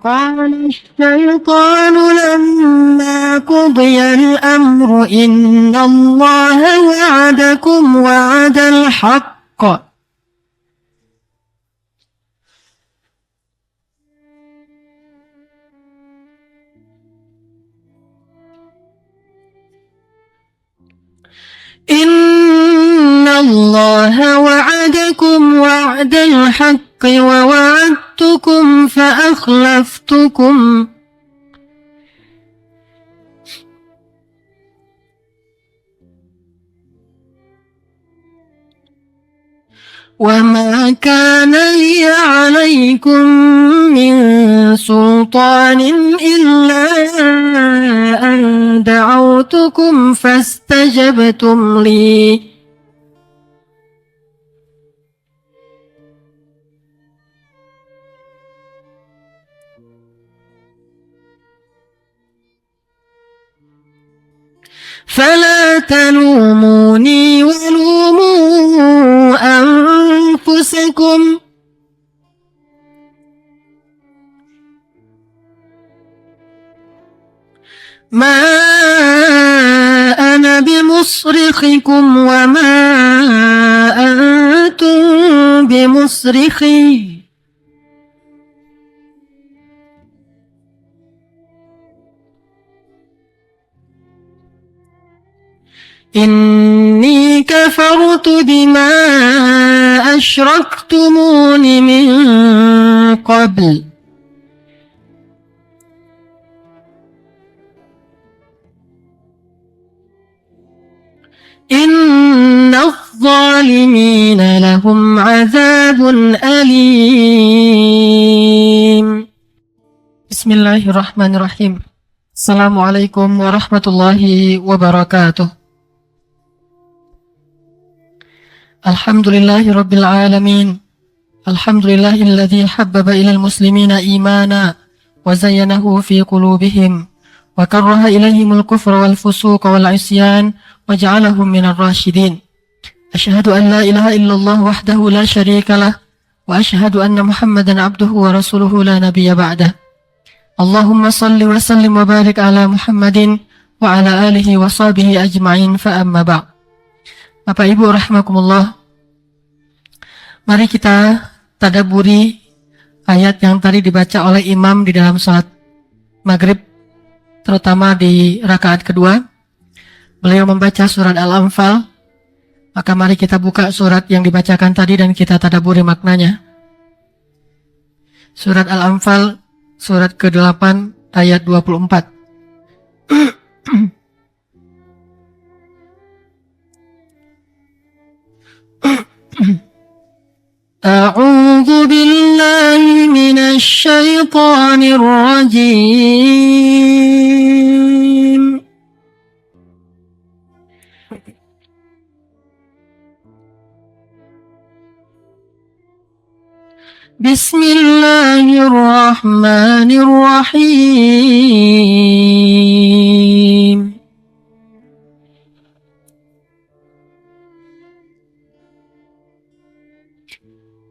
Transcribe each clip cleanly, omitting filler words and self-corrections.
قال الشيطان لما قضي الأمر إن الله وعدكم وعد الحق إن الله وعدكم وعد الحق ووعدتكم فأخلفتكم وما كان لي عليكم من سلطان إلا أن دعوتكم فاستجبتم لي فلا تلوموني ولوموا أنفسكم ما أنا بمصرخكم وما أنتم بمصرخي إني كفرت بما أشركتمون من قبل إن الظالمين لهم عذاب أليم. بسم الله الرحمن الرحيم. السلام عليكم ورحمة الله وبركاته. الحمد لله رب العالمين. الحمد لله الذي حبب إلى المسلمين إيمانا وزينه في قلوبهم وكره إليهم الكفر والفسوق والعصيان وجعلهم من الراشدين. أشهد أن لا إله إلا الله وحده لا شريك له وأشهد أن محمدا عبده ورسوله لا نبي بعده. اللهم صل وسلم وبارك على محمد وعلى آله وصحبه أجمعين فأما بعد. Bapak Ibu rahimakumullah, mari kita tadabburi ayat yang tadi dibaca oleh imam di dalam salat maghrib, terutama di rakaat kedua. Beliau membaca surat Al-Anfal, maka mari kita buka surat yang dibacakan tadi dan kita tadabburi maknanya. Surat Al-Anfal, surat ke-8 ayat 24. أعوذ بالله من الشيطان الرجيم. بسم الله الرحمن الرحيم.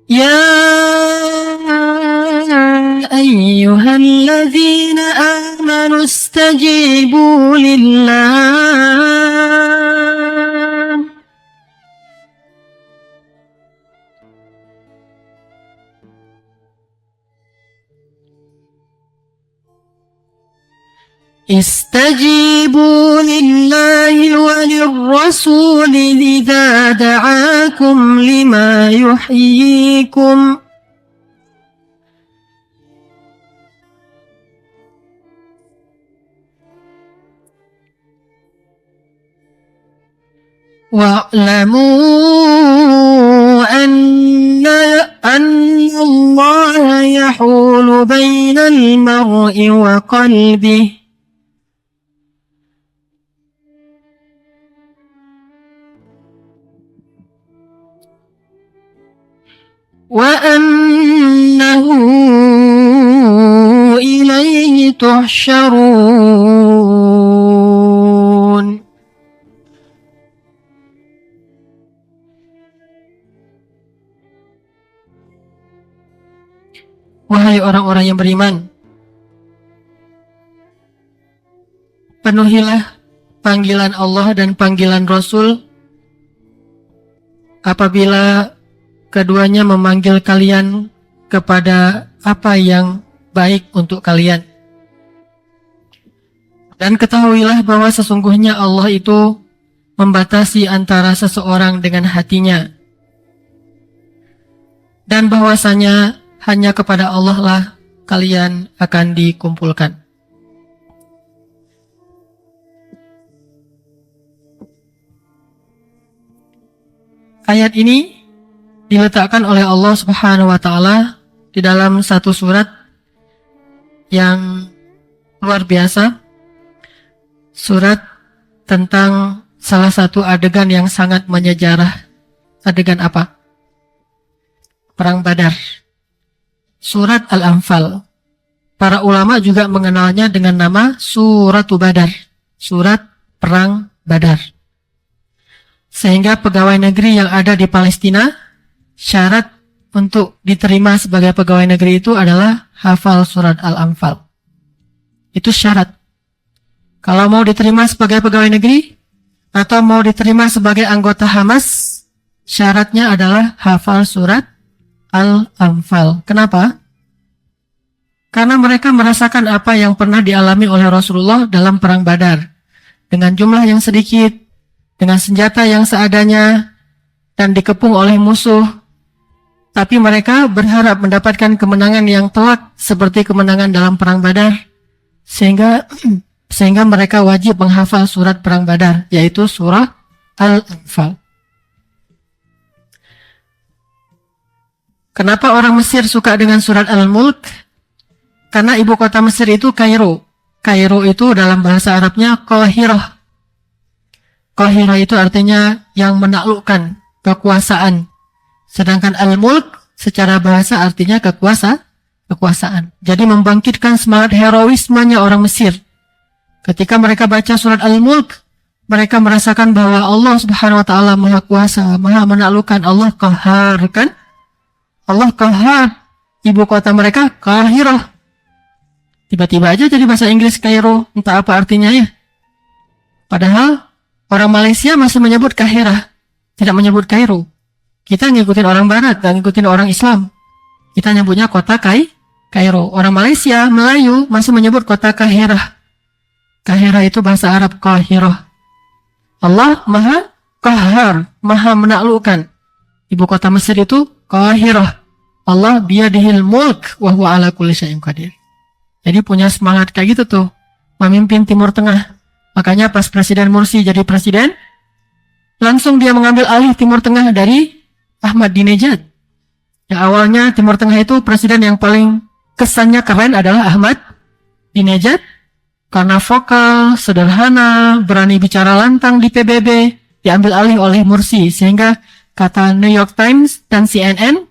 يا أيها الذين آمنوا استجيبوا لله استجيبوا لله وللرسول إذا دعاكم لما يحييكم واعلموا أن الله يحول بين المرء وقلبه وأنه إليه تحشرون. Wahai orang-orang yang beriman, penuhilah panggilan Allah dan panggilan Rasul apabila keduanya memanggil kalian kepada apa yang baik untuk kalian. Dan ketahuilah bahwa sesungguhnya Allah itu membatasi antara seseorang dengan hatinya. Dan bahwasanya hanya kepada Allah lah kalian akan dikumpulkan. Ayat ini diletakkan oleh Allah Subhanahu wa taala di dalam satu surat yang luar biasa. Surat tentang salah satu adegan yang sangat menyejarah. Adegan apa? Perang Badar. Surat Al-Anfal. Para ulama juga mengenalnya dengan nama Suratu Badar. Surat Perang Badar. Sehingga pegawai negeri yang ada di Palestina, syarat untuk diterima sebagai pegawai negeri itu adalah hafal surat Al-Anfal. Itu syarat. Kalau mau diterima sebagai pegawai negeri atau mau diterima sebagai anggota Hamas, syaratnya adalah hafal surat Al-Anfal. Kenapa? Karena mereka merasakan apa yang pernah dialami oleh Rasulullah dalam perang Badar. Dengan jumlah yang sedikit, dengan senjata yang seadanya, dan dikepung oleh musuh. Tapi mereka berharap mendapatkan kemenangan yang telak seperti kemenangan dalam perang Badar. Sehingga mereka wajib menghafal surat perang Badar, yaitu surah Al-Anfal. Kenapa orang Mesir suka dengan surat Al-Mulk? Karena ibu kota Mesir itu Kairo. Kairo itu dalam bahasa Arabnya Qahirah. Qahirah itu artinya yang menaklukkan, kekuasaan. Sedangkan Al-Mulk secara bahasa artinya kekuasaan. Jadi membangkitkan semangat heroismenya orang Mesir. Ketika mereka baca surat Al-Mulk, mereka merasakan bahwa Allah Subhanahu wa taala Maha Kuasa, Maha Menaklukkan. Allah Qahhar, kan? Allah Qahhar. Ibu kota mereka Qahirah. Tiba-tiba aja jadi bahasa Inggris Kairo, entah apa artinya ya. Padahal orang Malaysia masih menyebut Kahirah, tidak menyebut Kairo. Kita ngikutin orang Barat dan ngikutin orang Islam. Kita nyebutnya kota Kairo. Orang Malaysia, Melayu masih menyebut kota Kahirah. Kahirah itu bahasa Arab Qahirah. Allah Maha Qahhar, Maha Menaklukkan. Ibu kota Mesir itu Qahirah. Allah biyadihil mulk wa huwa ala kulli syai'in qadir. Jadi punya semangat kayak gitu tuh, memimpin Timur Tengah. Makanya pas Presiden Mursi jadi presiden, langsung dia mengambil alih Timur Tengah dari Ahmadinejad. Ya awalnya Timur Tengah itu presiden yang paling kesannya keren adalah Ahmadinejad. Karena vokal, sederhana, berani bicara lantang di PBB, diambil alih oleh Mursi. Sehingga kata New York Times dan CNN,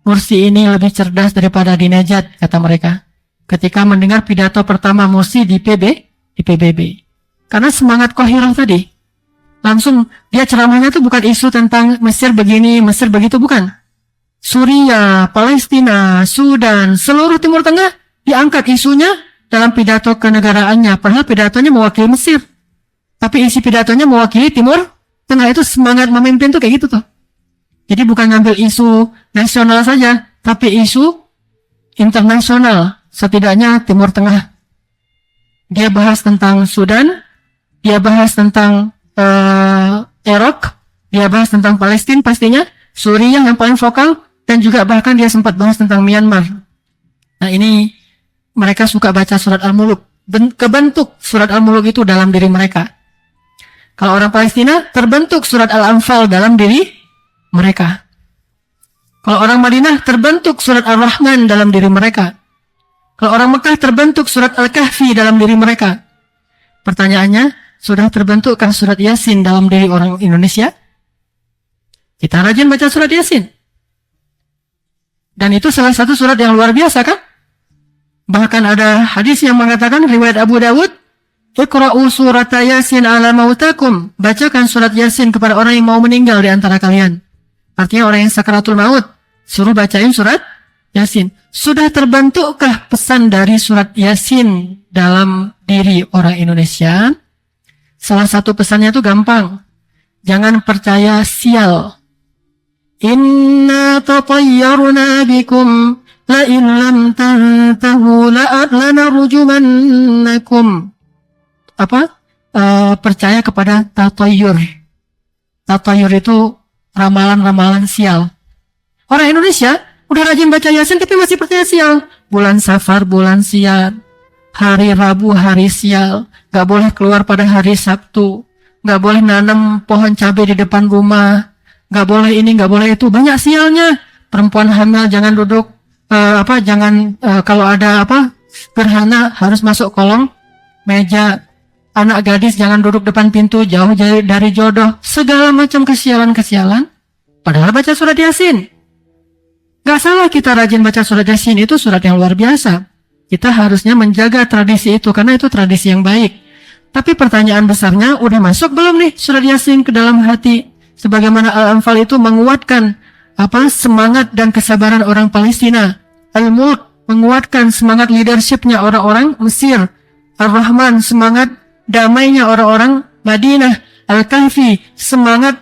Mursi ini lebih cerdas daripada Dinejad, kata mereka. Ketika mendengar pidato pertama Mursi di PBB. Karena semangat Qahirah tadi. Langsung dia ceramahnya tuh bukan isu tentang Mesir begini, Mesir begitu, bukan. Suriah, Palestina, Sudan, seluruh Timur Tengah diangkat isunya dalam pidato kenegaraannya. Padahal pidatonya mewakili Mesir. Tapi isi pidatonya mewakili Timur Tengah. Itu semangat memimpin tuh kayak gitu tuh. Jadi bukan ngambil isu nasional saja, tapi isu internasional. Setidaknya Timur Tengah. Dia bahas tentang Sudan, dia bahas tentang Irak, dia bahas tentang Palestina pastinya, Suriah yang paling vokal, dan juga bahkan dia sempat bahas tentang Myanmar. Nah ini mereka suka baca surat Al-Muluk. Kebentuk surat Al-Muluk itu dalam diri mereka. Kalau orang Palestina, terbentuk surat Al-Anfal dalam diri mereka. Kalau orang Madinah, terbentuk surat Ar-Rahman dalam diri mereka. Kalau orang Mekah, terbentuk surat Al-Kahfi dalam diri mereka. Pertanyaannya, sudah terbentukkah surat Yasin dalam diri orang Indonesia? Kita rajin baca surat Yasin. Dan itu salah satu surat yang luar biasa, kan? Bahkan ada hadis yang mengatakan, riwayat Abu Dawud, Iqra'u surat Yasin ala mautakum. Bacakan surat Yasin kepada orang yang mau meninggal di antara kalian. Artinya orang yang sakaratul maut. Suruh bacain surat Yasin. Sudah terbentukkah pesan dari surat Yasin dalam diri orang Indonesia? Salah satu pesannya itu gampang. Jangan percaya sial. Inna tatayyarna bikum la in lam tantahu lanarjumannakum. Percaya kepada tatayyur. Tatayyur itu ramalan-ramalan sial. Orang Indonesia udah rajin baca Yasin tapi masih percaya sial. Bulan Safar, bulan sial. Hari Rabu, hari sial. Gak boleh keluar pada hari Sabtu. Gak boleh nanam pohon cabai di depan rumah. Gak boleh ini, gak boleh itu. Banyak sialnya. Perempuan hamil jangan duduk. Kalau ada gerhana harus masuk kolong meja. Anak gadis jangan duduk depan pintu, jauh dari jodoh. Segala macam kesialan-kesialan. Padahal baca surat Yasin. Gak salah kita rajin baca surat Yasin, itu surat yang luar biasa. Kita harusnya menjaga tradisi itu, karena itu tradisi yang baik. Tapi pertanyaan besarnya, udah masuk belum nih surat Yasin ke dalam hati? Sebagaimana Al-Anfal itu menguatkan semangat dan kesabaran orang Palestina. Al-Mulk menguatkan semangat leadershipnya orang-orang Mesir. Ar-Rahman semangat damainya orang-orang Madinah. Al-Kahfi semangat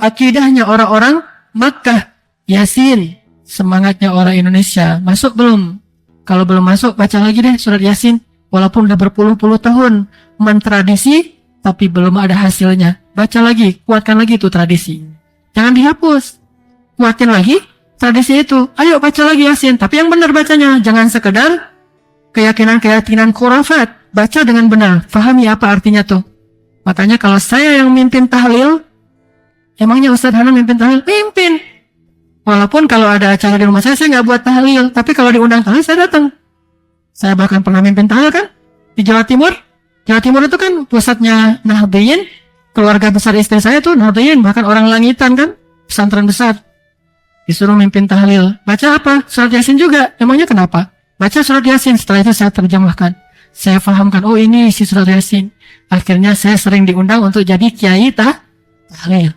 akidahnya orang-orang Makkah. Yasin semangatnya orang Indonesia. Masuk belum? Kalau belum masuk, baca lagi deh surat Yasin. Walaupun udah berpuluh-puluh tahun mentradisi, tapi belum ada hasilnya. Baca lagi, kuatkan lagi itu tradisi. Jangan dihapus. Kuatin lagi tradisi itu. Ayo baca lagi Yasin, tapi yang benar bacanya. Jangan sekedar keyakinan-keyakinan khurafat. Baca dengan benar, fahami apa artinya tuh. Makanya kalau saya yang mimpin tahlil, emangnya Ustadz Hanan mimpin tahlil? Mimpin. Walaupun kalau ada acara di rumah saya nggak buat tahlil. Tapi kalau diundang tahlil, saya datang. Saya bahkan pernah mimpin tahlil kan di Jawa Timur. Jawa Timur itu kan pusatnya Nahdliyin. Keluarga besar istri saya tuh Nahdliyin, bahkan orang Langitan kan, pesantren besar. Disuruh mimpin tahlil. Baca apa? Surat Yasin juga. Emangnya kenapa? Baca surat Yasin, setelah itu saya terjemahkan. Saya fahamkan, oh ini isi surat Yasin. Akhirnya saya sering diundang untuk jadi kiai tahlil.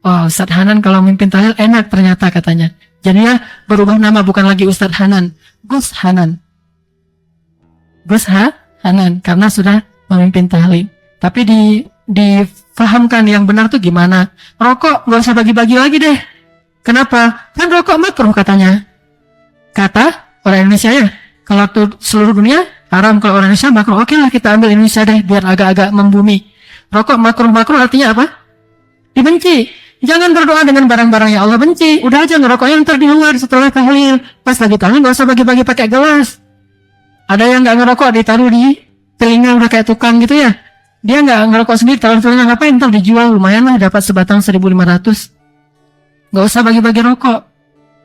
Oh, Ustadz Hanan kalau mimpin tahlil enak ternyata katanya. Jadinya berubah nama, bukan lagi Ustadz Hanan, Gus Hanan. Gus Hanan, karena sudah memimpin tahlil. Tapi difahamkan yang benar tuh gimana. Rokok gak usah bagi-bagi lagi deh. Kenapa? Kan rokok makruh katanya. Kata orang Indonesia ya. Kalau seluruh dunia haram, kalau orang Indonesia makruh. Oke lah kita ambil Indonesia deh biar agak-agak membumi. Rokok makruh artinya apa? Dibenci. Jangan berdoa dengan barang-barang yang Allah benci. Udah aja ngerokoknya ntar di luar setelah tahlil. Pas lagi tahlil gak usah bagi-bagi pakai gelas. Ada yang gak ngerokok ditaruh di telinga udah kayak tukang gitu ya. Dia gak ngerokok sendiri, taruh telinga ngapain? Ntar dijual lumayan lah, dapat sebatang 1.500. Gak usah bagi-bagi rokok.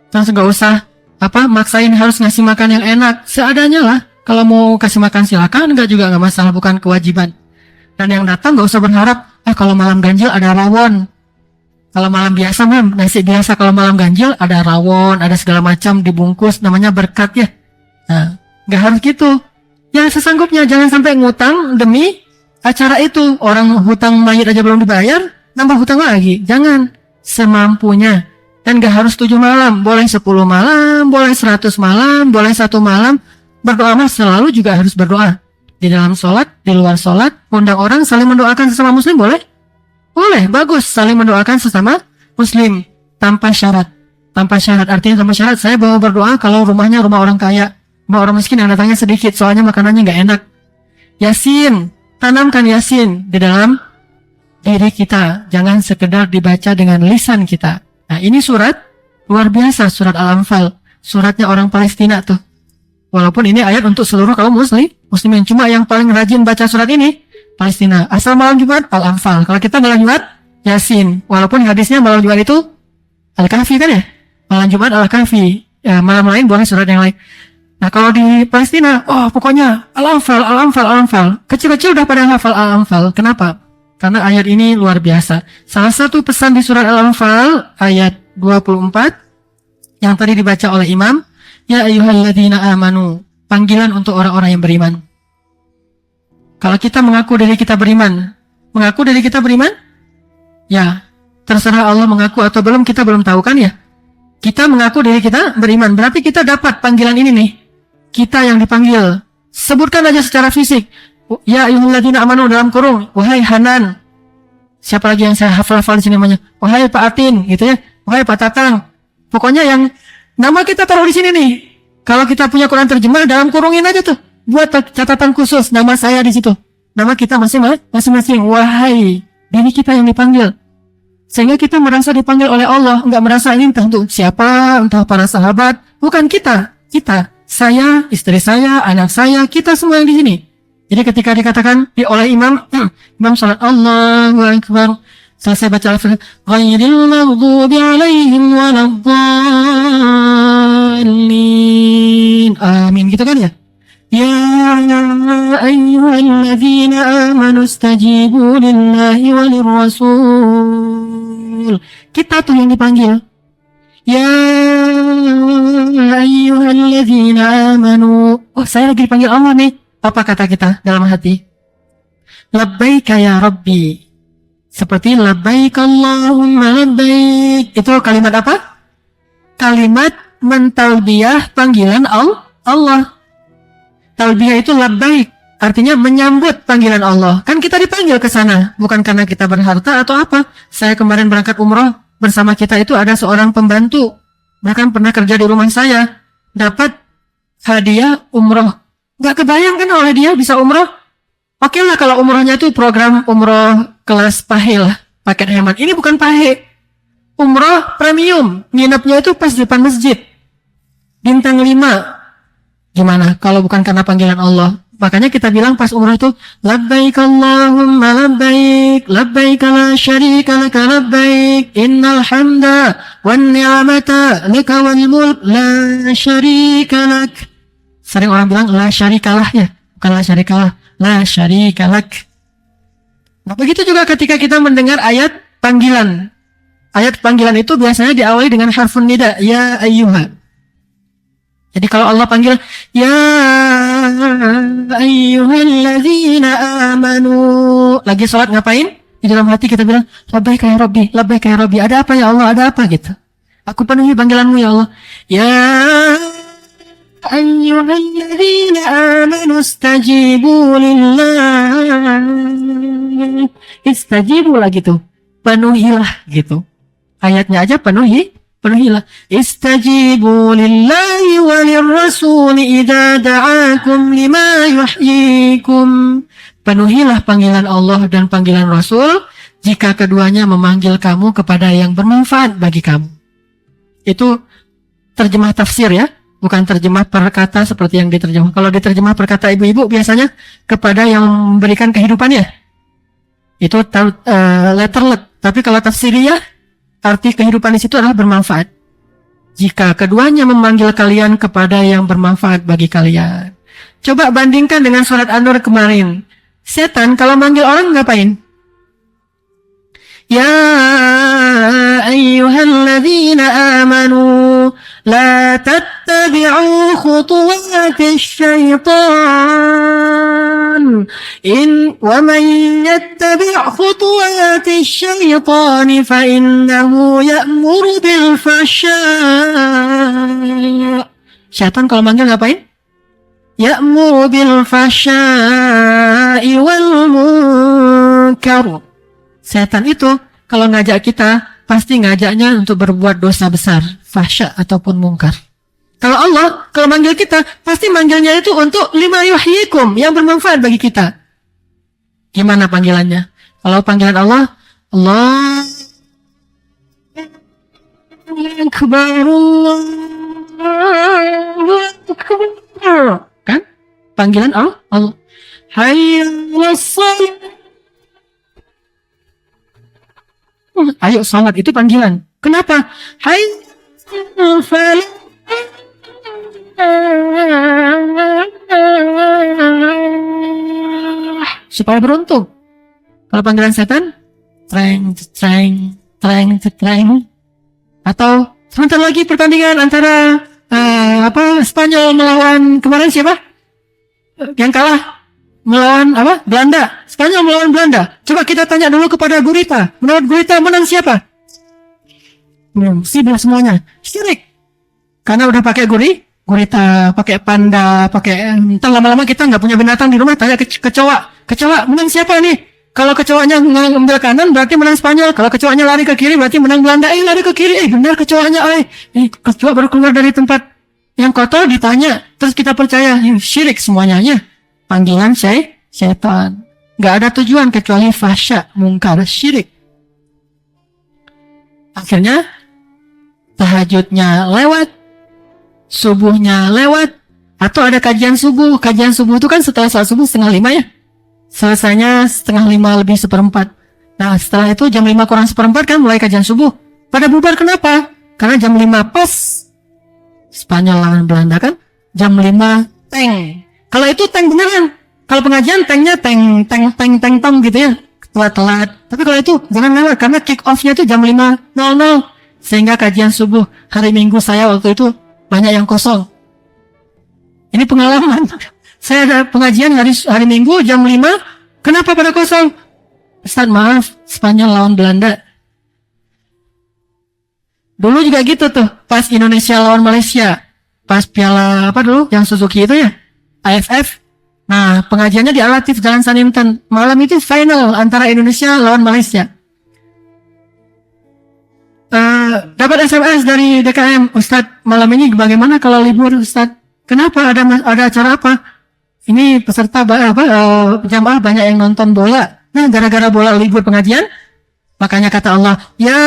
Terus gak usah maksain harus ngasih makan yang enak. Seadanya lah. Kalau mau kasih makan silakan, enggak juga gak masalah, bukan kewajiban. Dan yang datang gak usah berharap, kalau malam ganjil ada rawon. Kalau malam biasa nasi biasa, kalau malam ganjil ada rawon, ada segala macam dibungkus, namanya berkat ya. Nah, gak harus gitu. Ya sesanggupnya, jangan sampai ngutang demi acara itu. Orang hutang mayit aja belum dibayar, nambah hutang lagi. Jangan, semampunya. Dan gak harus 7 malam, boleh 10 malam, boleh 100 malam, boleh 1 malam. Berdoa mah selalu juga harus berdoa. Di dalam sholat, di luar sholat, undang orang saling mendoakan sesama muslim boleh? Boleh, bagus, saling mendoakan sesama muslim. Tanpa syarat. Tanpa syarat, artinya tanpa syarat, saya mau berdoa kalau rumahnya rumah orang kaya. Rumah orang miskin yang datangnya sedikit, soalnya makanannya gak enak. Yasin, tanamkan Yasin di dalam diri kita. Jangan sekedar dibaca dengan lisan kita. Nah ini surat luar biasa, surat Al-Anfal. Suratnya orang Palestina tuh. Walaupun ini ayat untuk seluruh kaum muslimin. Cuma yang paling rajin baca surat ini Palestina. Asal malam Jumat Al-Anfal. Kalau kita malam Jumat Yasin. Walaupun hadisnya malam Jumat itu Al-Kahfi kan ya. Malam Jumat Al-Kahfi. Ya, malam lain boleh surat yang lain. Nah kalau di Palestina, pokoknya Al-Anfal. Kecil-kecil udah pada hafal Al-Anfal. Kenapa? Karena ayat ini luar biasa. Salah satu pesan di surat Al-Anfal ayat 24 yang tadi dibaca oleh Imam, ya ayyuhalladzina amanu, panggilan untuk orang-orang yang beriman. Kalau kita mengaku diri kita beriman, ya terserah Allah mengaku atau belum, kita belum tahu kan ya. Kita mengaku diri kita beriman, berarti kita dapat panggilan ini nih. Kita yang dipanggil. Sebutkan aja secara fisik. Ya ayyuhalladzina amanu dalam kurung, wahai Hanan. Siapa lagi yang saya hafal di sini namanya? Wahai Pak Atin, gitu ya. Wahai Pak Tatang. Pokoknya yang nama kita taruh di sini nih. Kalau kita punya Quran terjemah, dalam kurungin aja tuh. Buat catatan khusus, nama saya di situ. Nama kita masing-masing. Wahai, diri kita yang dipanggil. Sehingga kita merasa dipanggil oleh Allah, enggak merasa ini entah untuk siapa, entah para sahabat, bukan kita, saya, istri saya, anak saya, kita semua yang di sini. Jadi ketika dikatakan oleh imam, imam salat Allahu Akbar, selesai baca al-Fatihah, ghairil maghdubi alaihim waladdallin, amin, gitu kan ya? Ya ayyuhalladzina amanu istajibu lillahi walir rasul. Kita tuh yang dipanggil. Ya ayyuhalladzina amanu. Oh, saya lagi dipanggil Allah nih. Apa kata kita dalam hati? Labbaika ya Rabbi. Seperti labbaik Allahumma labbaik. Itu kalimat apa? Kalimat mentalbiyah panggilan Allah. Talbiyah itu labbaik, artinya menyambut panggilan Allah. Kan kita dipanggil ke sana, bukan karena kita berharta atau apa. Saya kemarin berangkat umroh, bersama kita itu ada seorang pembantu, bahkan pernah kerja di rumah saya, dapat hadiah umroh. Gak kebayang kan oleh dia bisa umroh? Oke lah kalau umrohnya itu program umroh kelas pahe lah, paket hemat. Ini bukan pahe, umroh premium, nginepnya itu pas depan masjid, bintang 5. Gimana kalau bukan karena panggilan Allah? Makanya kita bilang pas umrah itu labbaik Allahumma labbaik, labbaik la syarika laka labbaik, innal hamda wan ni'mata laka wal mulk la syarika lak. Sering orang bilang la syarikalah ya, bukan la syarikalah, la syarikalak. Nah, begitu juga ketika kita mendengar ayat panggilan. Ayat panggilan itu biasanya diawali dengan harfun nida, ya ayyuha. Jadi kalau Allah panggil ya ayyuhalladzina amanu, lagi sholat ngapain? Di dalam hati kita bilang labbaika ya Rabbi, labbaika ya Rabbi. Ada apa ya Allah? Ada apa gitu? Aku penuhi panggilanmu ya Allah. Ya ayyuhalladzina amanu istajibu lillah. Istajibu lah gitu. Penuhilah gitu. Ayatnya aja penuhilah. Istajibu lillahi walir rasuli idza da'akum lima yuhyikum. Penuhilah panggilan Allah dan panggilan Rasul jika keduanya memanggil kamu kepada yang bermanfaat bagi kamu. Itu terjemah tafsir ya, bukan terjemah perkata seperti yang diterjemah. Kalau diterjemah perkata ibu-ibu biasanya kepada yang memberikan kehidupannya. Itu letterlet. Tapi kalau tafsiriyah, arti kehidupan di situ adalah bermanfaat. Jika keduanya memanggil kalian kepada yang bermanfaat bagi kalian. Coba bandingkan dengan surat An-Nur kemarin. Setan kalau manggil orang ngapain? Ya ayyuhalladzina amanu la tattabi'u khutuwatis syaitan. Wa man yattabi' khutuwatis syaitan fa innahu ya'muru bil fahsya'. Syaitan kalau manggil ngapain? Ya'muru bil fahsya'i wal munkar. Setan itu kalau ngajak kita pasti ngajaknya untuk berbuat dosa besar, fahsya ataupun mungkar. Kalau Allah kalau manggil kita pasti manggilnya itu untuk lima yuhyikum, yang bermanfaat bagi kita. Gimana panggilannya? Kalau panggilan Allah, Allah Akbar, Allahu Akbar. Kan? Panggilan Allah. Hayya 'alas shalah. Ayo salat itu panggilan. Kenapa? Hayya falah. Supaya beruntung. Kalau panggilan setan, treng. Atau sebentar lagi pertandingan antara Spanyol melawan kemarin siapa? Yang kalah melawan Belanda. Spanyol melawan Belanda. Coba kita tanya dulu kepada Gurita. Menurut Gurita menang siapa? Musibah semuanya. Syirik. Karena udah pakai gurita, pakai panda, pakai entar lama-lama kita nggak punya binatang di rumah, tanya kecoa. Kecoa menang siapa nih? Kalau kecoanya ngambil kanan berarti menang Spanyol. Kalau kecoanya lari ke kiri berarti menang Belanda. Lari ke kiri, benar kecoanya. Kecoa baru keluar dari tempat yang kotor ditanya. Terus kita percaya, syirik semuanya. Panggilan syaitan. Gak ada tujuan kecuali fahsya, mungkar, syirik. Akhirnya tahajudnya lewat, subuhnya lewat, atau ada kajian subuh. Kajian subuh itu kan setelah salat subuh 4:30 ya. Selesainya 4:30 lebih 1/4. Nah setelah itu jam 5 kurang 1/4 kan mulai kajian subuh. Pada bubar kenapa? Karena jam 5 pas Spanyol lawan Belanda kan, jam 5 tank. Kalau itu tank beneran. Kalau pengajian tanknya tank tong gitu ya, telat. Tapi kalau itu jangan lewat karena kick off-nya itu jam 5:00. Sehingga kajian subuh hari Minggu saya waktu itu banyak yang kosong. Ini pengalaman. Saya ada pengajian hari Minggu jam 5. Kenapa pada kosong? Ustaz maaf, Spanyol lawan Belanda. Dulu juga gitu tuh, pas Indonesia lawan Malaysia. Pas piala apa dulu, yang Suzuki itu ya, AFF. Nah, pengajiannya di Al-Latif Jalan Saninten. Malam itu final antara Indonesia lawan Malaysia. Dapat SMS dari DKM, Ustadz malam ini bagaimana kalau libur Ustadz? Kenapa ada acara apa? Ini peserta jamaah banyak yang nonton bola. Nah, gara-gara bola libur pengajian, makanya kata Allah, ya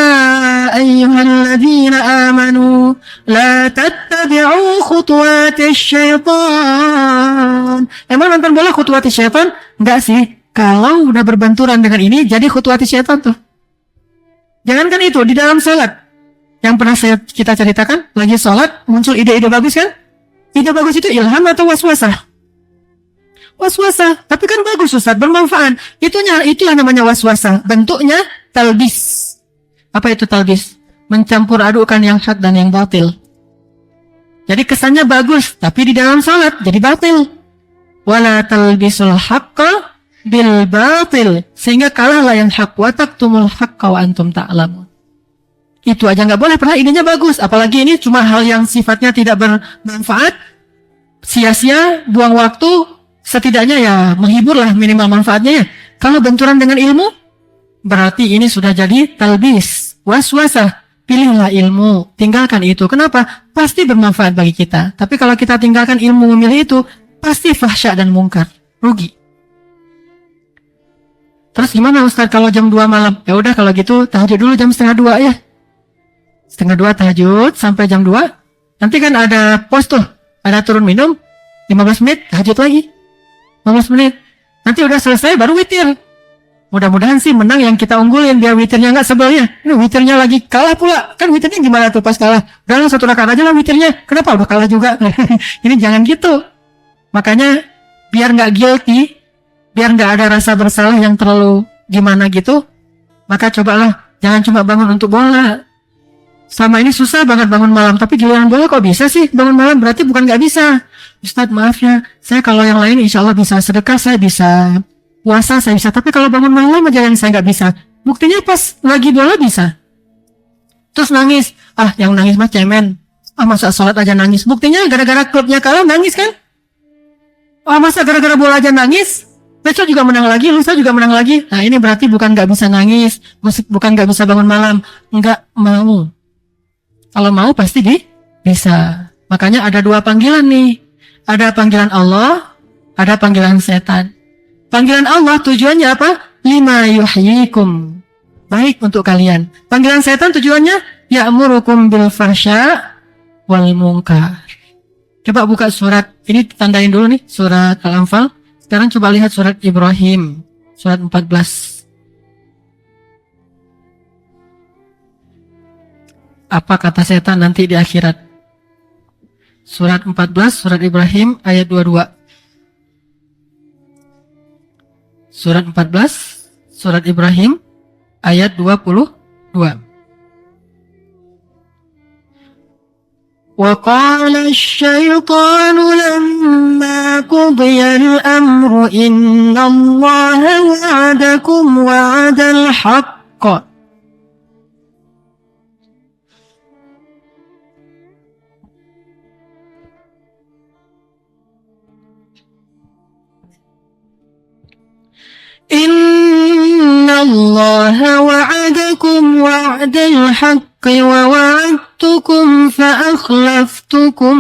ayyuhalladzina amanu la tattabi'u khutuwatis syaitan. Emang nonton bola khutuwatis syaitan? Enggak sih. Kalau udah berbenturan dengan ini, jadi khutuwatis syaitan tuh. Jangankan itu, di dalam salat. Yang pernah kita ceritakan, lagi salat, muncul ide-ide bagus kan? Ide bagus itu ilham atau waswasah? Waswasah, tapi kan bagus Ustaz, bermanfaat. Itulah namanya waswasah. Bentuknya talbis. Apa itu talbis? Mencampur adukan yang hak dan yang batil. Jadi kesannya bagus, tapi di dalam salat jadi batil. Wala talbisul haqqa bil batil, sehingga kalahlah yang hak wa taktumul haqqa wa antum ta'lamun. Itu aja nggak boleh, padahal idenya bagus. Apalagi ini cuma hal yang sifatnya tidak bermanfaat, sia-sia, buang waktu. Setidaknya ya menghibur lah, minimal manfaatnya ya. Kalau benturan dengan ilmu, berarti ini sudah jadi talbis, waswasah. Pilihlah ilmu, tinggalkan itu. Kenapa? Pasti bermanfaat bagi kita. Tapi kalau kita tinggalkan ilmu memilih itu, pasti fahsya dan mungkar, rugi. Terus gimana Ustaz kalau jam 2 malam? Ya udah kalau gitu tahajud dulu jam 1:30 ya. 1:30 tahajud sampai jam 2. Nanti kan ada pos tuh, ada turun minum, 15 menit tahajud lagi. 15 menit. Nanti udah selesai baru witir. Mudah-mudahan sih menang yang kita unggulin biar witirnya nggak sebel ya. Ini witirnya lagi kalah pula. Kan witirnya gimana tuh pas kalah? Udah 1 rakaat aja lah witirnya. Kenapa udah kalah juga? Ini jangan gitu. Makanya biar nggak guilty, biar nggak ada rasa bersalah yang terlalu gimana gitu, maka cobalah jangan cuma bangun untuk bola. Selama ini susah banget bangun malam, tapi giliran bola kok bisa sih bangun malam? Berarti bukan nggak bisa. Ustadz maaf ya, saya kalau yang lain insya Allah bisa sedekah, saya bisa puasa, saya bisa. Tapi kalau bangun malam aja yang saya nggak bisa. Buktinya pas lagi bola bisa. Terus nangis. Yang nangis mah cemen. Masa sholat aja nangis. Buktinya gara-gara klubnya kalah nangis kan? Masa gara-gara bola aja nangis? Besok juga menang lagi, lusa juga menang lagi. Nah ini berarti bukan nggak bisa nangis, bukan nggak bisa bangun malam. Nggak mau. Kalau mau pasti bisa. Makanya ada 2 panggilan nih. Ada panggilan Allah, ada panggilan setan. Panggilan Allah tujuannya apa? Lima yuhyikum. Baik untuk kalian. Panggilan setan tujuannya ya'murukum bil fahsya wal munkar. Coba buka surat, ini tandain dulu nih, surat Al-Anfal. Sekarang coba lihat surat Ibrahim, surat 14. Apa kata setan nanti di akhirat? Surat 14, surat Ibrahim, ayat 22. Surat 14, surat Ibrahim, ayat 22. وقال الشيطان لما قضي الأمر إن الله وعدكم وعد الحق Innallaha wa'adakum wa'dal haqqi wa wa'adtukum fa'akhlaftukum.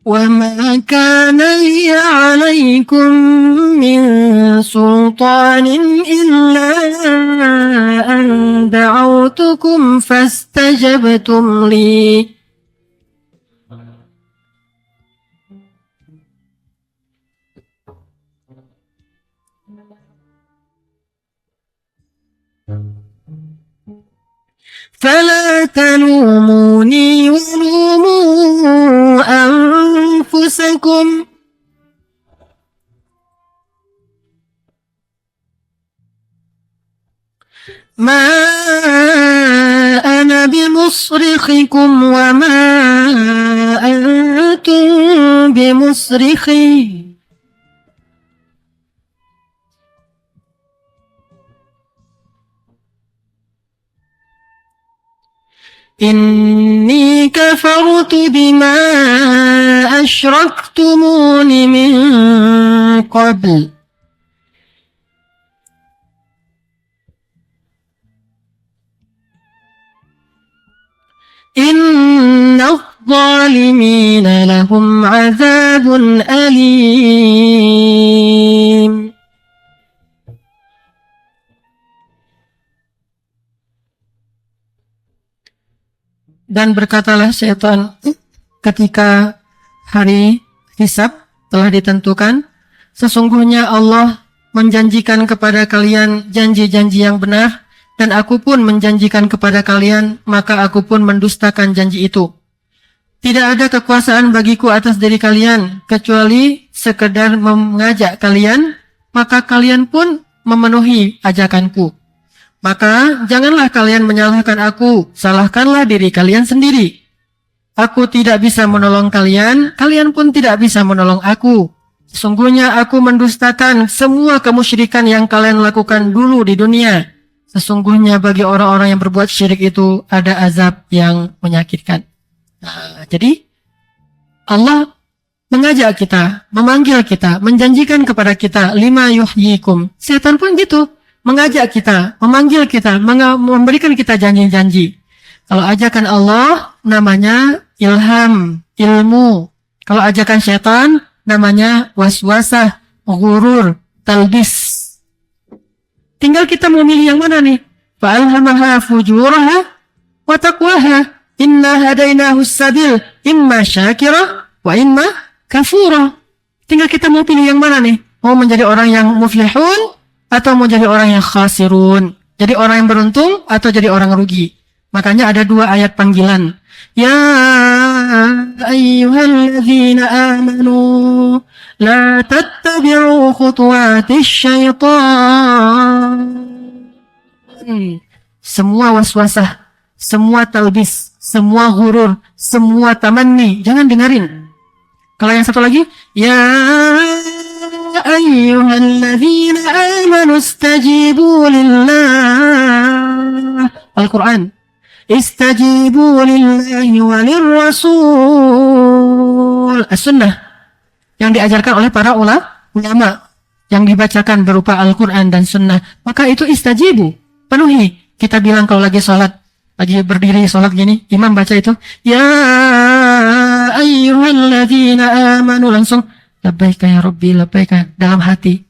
وما كان لي عليكم من سلطان إلا أن دعوتكم فاستجبتم لي فلا تلوموني ولوموا أنفسكم ما أنا بمصرخكم وما أنتم بمصرخي إني كفرت بما أشركتمون من قبل إن الظالمين لهم عذاب أليم. Dan berkatalah setan ketika hari hisab telah ditentukan, sesungguhnya Allah menjanjikan kepada kalian janji-janji yang benar, dan aku pun menjanjikan kepada kalian, maka aku pun mendustakan janji itu. Tidak ada kekuasaan bagiku atas diri kalian, kecuali sekedar mengajak kalian, maka kalian pun memenuhi ajakanku. Maka janganlah kalian menyalahkan aku, salahkanlah diri kalian sendiri. Aku tidak bisa menolong kalian, kalian pun tidak bisa menolong aku. Sesungguhnya aku mendustakan semua kemusyrikan yang kalian lakukan dulu di dunia. Sesungguhnya bagi orang-orang yang berbuat syirik itu ada azab yang menyakitkan. Nah, jadi Allah mengajak kita, memanggil kita, menjanjikan kepada kita, lima yuhyikum. Setan pun gitu, mengajak kita, memanggil kita, memberikan kita janji-janji. Kalau ajakan Allah namanya ilham, ilmu. Kalau ajakan setan namanya waswasah, ghurur, talbis. Tinggal kita mau milih yang mana nih? Fa'alhamaha fujuraha wa taqwaha. Inna hadainahu sabil, imma syakira wa imma kafura. Tinggal kita mau pilih yang mana nih? Mau menjadi orang yang muflihun atau mau jadi orang yang khasirun? Jadi orang yang beruntung atau jadi orang rugi? Makanya ada dua ayat panggilan. Ya ayyuhalladzina amanu la tattabi'u khutuwatis syaitan. Semua waswasah, semua talbis, semua ghurur, semua tamanni, jangan dengerin. Kalau yang satu lagi, ya ayyuhalladzina amanu istajibu lillah. Al-Quran. Istajibu lillahi walirrasul. As-Sunnah. Yang diajarkan oleh para ulama. Yang dibacakan berupa Al-Quran dan Sunnah. Maka itu istajibu. Penuhi. Kita bilang kalau lagi sholat. Lagi berdiri sholat gini. Imam baca itu. Ya ayyuhalladzina amanu. Langsung. Labbaika ya Rabbi. Labbaika. Dalam hati.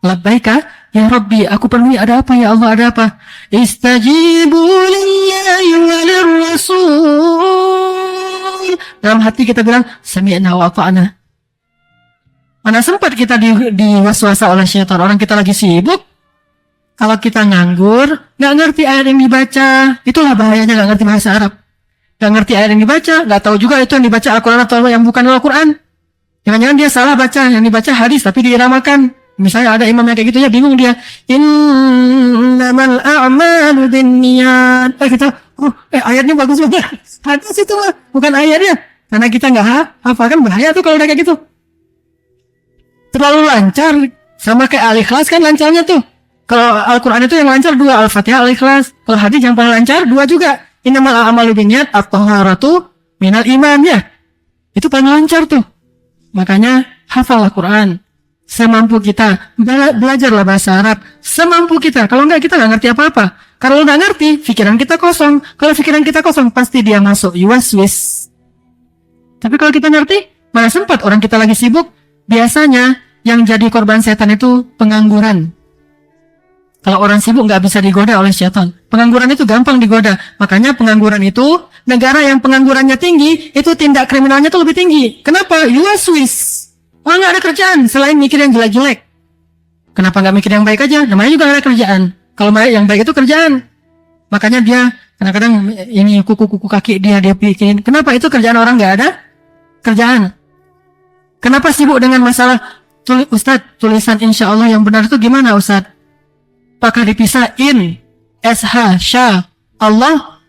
Labbaika ya Rabbi. Aku penuhi. Ada apa ya Allah? Ada apa? Istajibu lillahi walirrasul. Dalam hati kita bilang. Sami'na wa ata'na. Mana sempat kita diwaswasa oleh syaitan. Orang kita lagi sibuk. Kalau kita nganggur, nggak ngerti ayat yang dibaca. Itulah bahayanya nggak ngerti bahasa Arab. Nggak ngerti ayat yang dibaca, nggak tahu juga itu yang dibaca Al-Quran atau yang bukan Al-Quran. Jangan-jangan dia salah baca, yang dibaca hadis tapi diiramakan. Misalnya ada imam yang kayak gitu ya, bingung dia. Innamal a'malu binniyat. Kita, ayatnya bagus banget. Hadis itu mah, bukan ayatnya. Karena kita nggak hafal, kan bahaya tuh kalau udah kayak gitu. Terlalu lancar, sama kayak Al-Ikhlas kan lancarnya tuh. Kalau Al-Quran itu yang lancar 2, Al-Fatihah, Al-Ikhlas. Kalau hadis yang paling lancar 2 juga. Innamal a'malu binniyat, at-taharatu minal iman ya. Itu paling lancar tuh. Makanya hafal Al-Quran semampu kita, belajarlah bahasa Arab semampu kita. Kalau enggak kita enggak ngerti apa-apa. Kalau enggak ngerti, pikiran kita kosong. Kalau pikiran kita kosong, pasti dia masuk yuwaswis. Tapi kalau kita ngerti, mana sempat orang kita lagi sibuk. Biasanya yang jadi korban setan itu pengangguran. Kalau orang sibuk nggak bisa digoda oleh setan. Pengangguran itu gampang digoda. Makanya pengangguran itu, negara yang penganggurannya tinggi, itu tindak kriminalnya tuh lebih tinggi. Kenapa? US. Orang nggak ada kerjaan selain mikir yang jelek-jelek. Kenapa nggak mikir yang baik aja? Namanya juga nggak ada kerjaan. Kalau yang baik itu kerjaan. Makanya dia kadang-kadang ini kuku-kuku kaki dia pikirin. Kenapa itu kerjaan orang nggak ada kerjaan? Kenapa sibuk dengan masalah Ustadz, tulisan insya Allah yang benar itu gimana Ustadz? Apakah dipisah in, SH, Sya, Allah?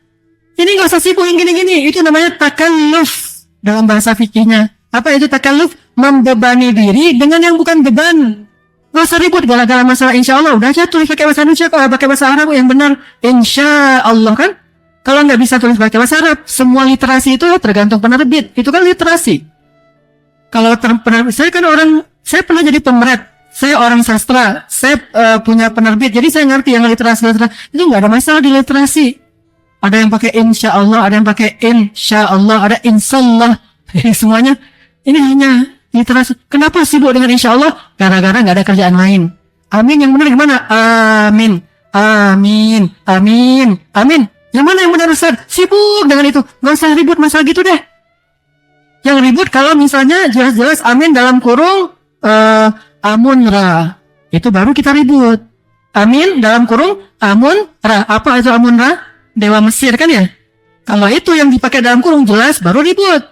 Ini nggak usah sibuk yang gini-gini. Itu namanya takalluf dalam bahasa fikihnya. Apa itu takalluf? Membebani diri dengan yang bukan beban. Nggak usah ribut gara-gara masalah insya Allah. Udah aja tulis pakai bahasa Indonesia, kalau pakai bahasa Arab yang benar. Insya Allah kan? Kalau nggak bisa tulis pakai bahasa Arab, semua literasi itu tergantung penerbit. Itu kan literasi. Kalau penerbit, saya pernah jadi pemerat. Saya orang sastra, saya punya penerbit, jadi saya ngerti yang literasi itu nggak ada masalah di literasi. Ada yang pakai insya Allah, ada yang pakai insya Allah, ada insyaallah. Semuanya ini hanya literasi. Kenapa sibuk dengan insya Allah? Gara-gara nggak ada kerjaan lain. Amin yang benar gimana? Amin, amin, amin, amin. Yang mana yang benar Ustaz? Sibuk dengan itu, nggak usah ribut masalah gitu deh. Yang ribut kalau misalnya jelas-jelas amin dalam kurung Amun-Ra, itu baru kita ribut. Amin dalam kurung Amun-Ra. Apa itu Amun-Ra? Dewa Mesir kan ya? Kalau itu yang dipakai dalam kurung jelas baru ribut.